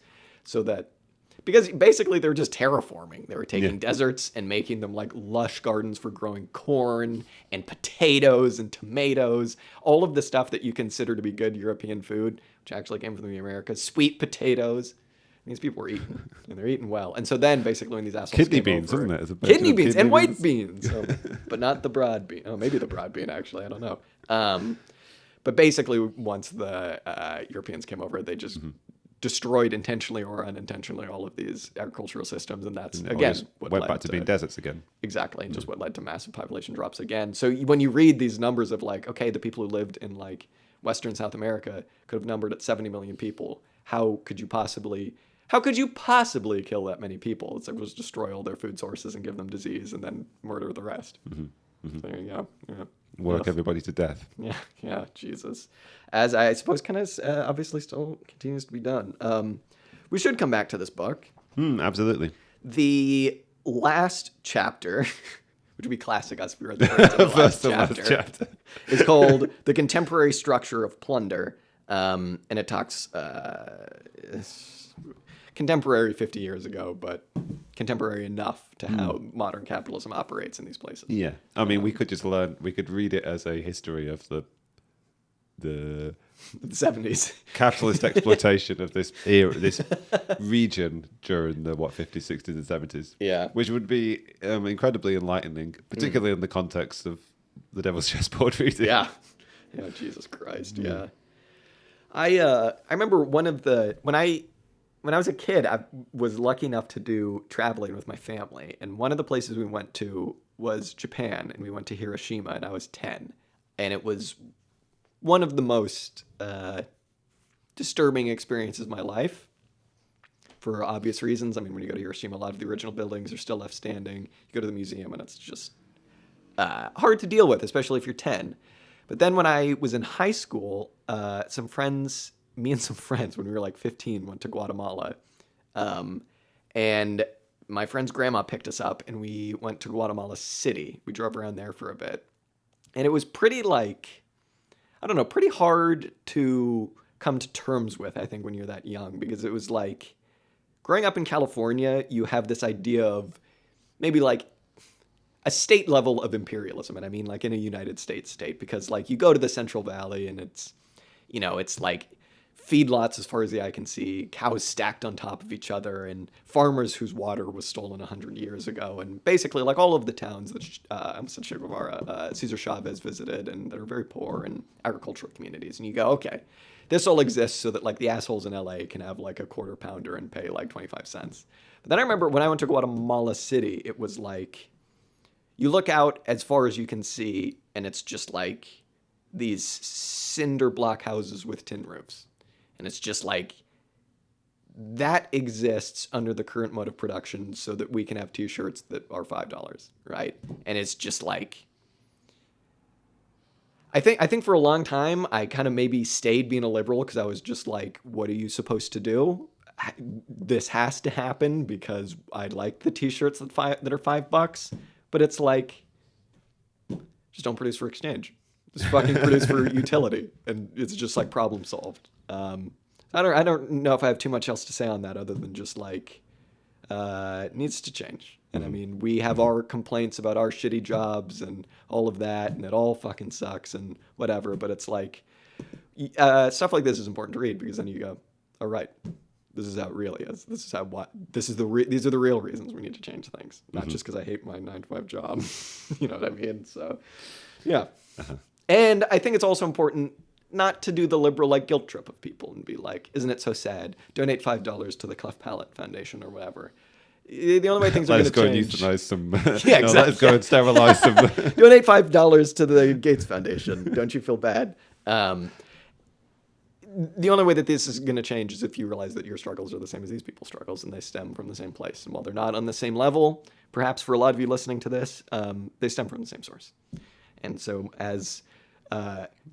because basically they're just terraforming. They were taking deserts and making them like lush gardens for growing corn and potatoes and tomatoes, all of the stuff that you consider to be good European food, which actually came from the Americas, sweet potatoes. These people were eating, and they're eating well. And so then, basically, when these assholes kidney beans, isn't it? Kidney beans and white beans, but not the broad bean. Oh, maybe the broad bean, actually. I don't know. But basically, once the Europeans came over, they just destroyed intentionally or unintentionally all of these agricultural systems, and that's again what went back to being deserts again. Exactly, and just what led to massive population drops again. So when you read these numbers of like, okay, the people who lived in like Western South America could have numbered at 70 million people. How could you possibly kill that many people? It's like, just destroy all their food sources and give them disease and then murder the rest. So there you go. Work everybody to death. Yeah, Jesus. As I suppose kind of obviously still continues to be done. We should come back to this book. Absolutely. The last chapter, which would be classic us if we read the first and the First and last last chapter. It's called The Contemporary Structure of Plunder. And it talks contemporary 50 years ago, but contemporary enough to how modern capitalism operates in these places. Yeah. I mean, we could just we could read it as a history of the 70s. capitalist exploitation of this era, this region during the 50s, 60s, and 70s. Yeah. Which would be incredibly enlightening, particularly in the context of the Devil's Chessboard reading. Yeah. Yeah, Jesus Christ. Yeah. I remember when I was a kid, I was lucky enough to do traveling with my family, and one of the places we went to was Japan, and we went to Hiroshima, and I was 10, and it was one of the most disturbing experiences of my life, for obvious reasons. I mean, when you go to Hiroshima, a lot of the original buildings are still left standing. You go to the museum, and it's just hard to deal with, especially if you're 10. But then when I was in high school, me and some friends, when we were like 15, went to Guatemala. And my friend's grandma picked us up, and we went to Guatemala City. We drove around there for a bit. And it was pretty hard to come to terms with, I think, when you're that young. Because it was like, growing up in California, you have this idea of maybe like a state level of imperialism. And I mean like in a United States state. Because like you go to the Central Valley, and it's like feedlots as far as the eye can see, cows stacked on top of each other, and farmers whose water was stolen 100 years ago, and basically like all of the towns that I almost said Che Guevara, Cesar Chavez visited, and that are very poor and agricultural communities. And you go, okay, this all exists so that like the assholes in LA can have like a quarter pounder and pay like 25 cents. But then I remember when I went to Guatemala City, it was like, you look out as far as you can see, and it's just like these cinder block houses with tin roofs. And it's just like, that exists under the current mode of production so that we can have t-shirts that are $5, right? And it's just like, I think for a long time, I kind of maybe stayed being a liberal because I was just like, what are you supposed to do? This has to happen because I like the t-shirts that are $5, but it's like, just don't produce for exchange. Just fucking produce for utility, and it's just like problem solved. I don't know if I have too much else to say on that other than just like it needs to change. And I mean, we have our complaints about our shitty jobs and all of that, and it all fucking sucks and whatever. But it's like stuff like this is important to read because then you go, all right, this is how it really is. These are the real reasons we need to change things, not just because I hate my 9-to-5 job. You know what I mean? So, yeah. And I think it's also important not to do the liberal like guilt trip of people and be like, isn't it so sad? Donate $5 to the Cleft Palate Foundation or whatever. The only way things are going to change. Let's go and euthanize some. Yeah, exactly. Let's go and sterilize some. Donate $5 to the Gates Foundation. Don't you feel bad? The only way that this is going to change is if you realize that your struggles are the same as these people's struggles and they stem from the same place. And while they're not on the same level, perhaps for a lot of you listening to this, they stem from the same source. And so as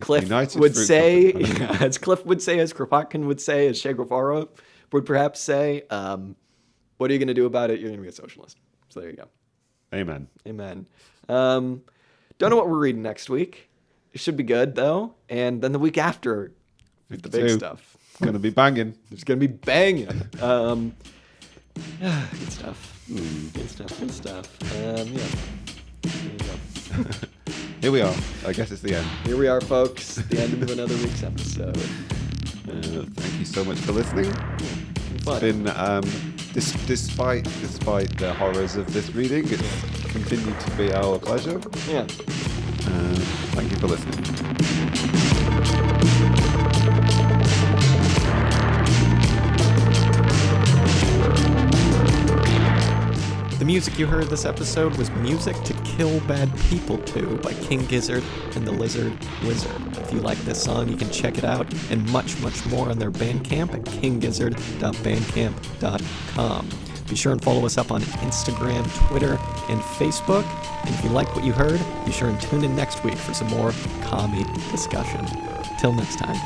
Cliff would say, as Kropotkin would say, as Che Guevara would perhaps say, what are you going to do about it? You're going to be a socialist. So there you go. Amen. Don't know what we're reading next week. It should be good, though. And then the week after, the big stuff. It's going to be banging. It's going to be banging. Good stuff. Good stuff. Yeah. There you go. Here we are. I guess it's the end. Here we are, folks. The end of another week's episode. Thank you so much for listening. Fun. It's been, despite the horrors of this reading, it's continued to be our pleasure. Yeah. Thank you for listening. The music you heard this episode was Music to Kill Bad People To by King Gizzard and the Lizard Wizard. If you like this song, you can check it out and much, much more on their Bandcamp at kinggizzard.bandcamp.com. Be sure and follow us up on Instagram, Twitter, and Facebook. And if you like what you heard, be sure and tune in next week for some more commie discussion. Till next time.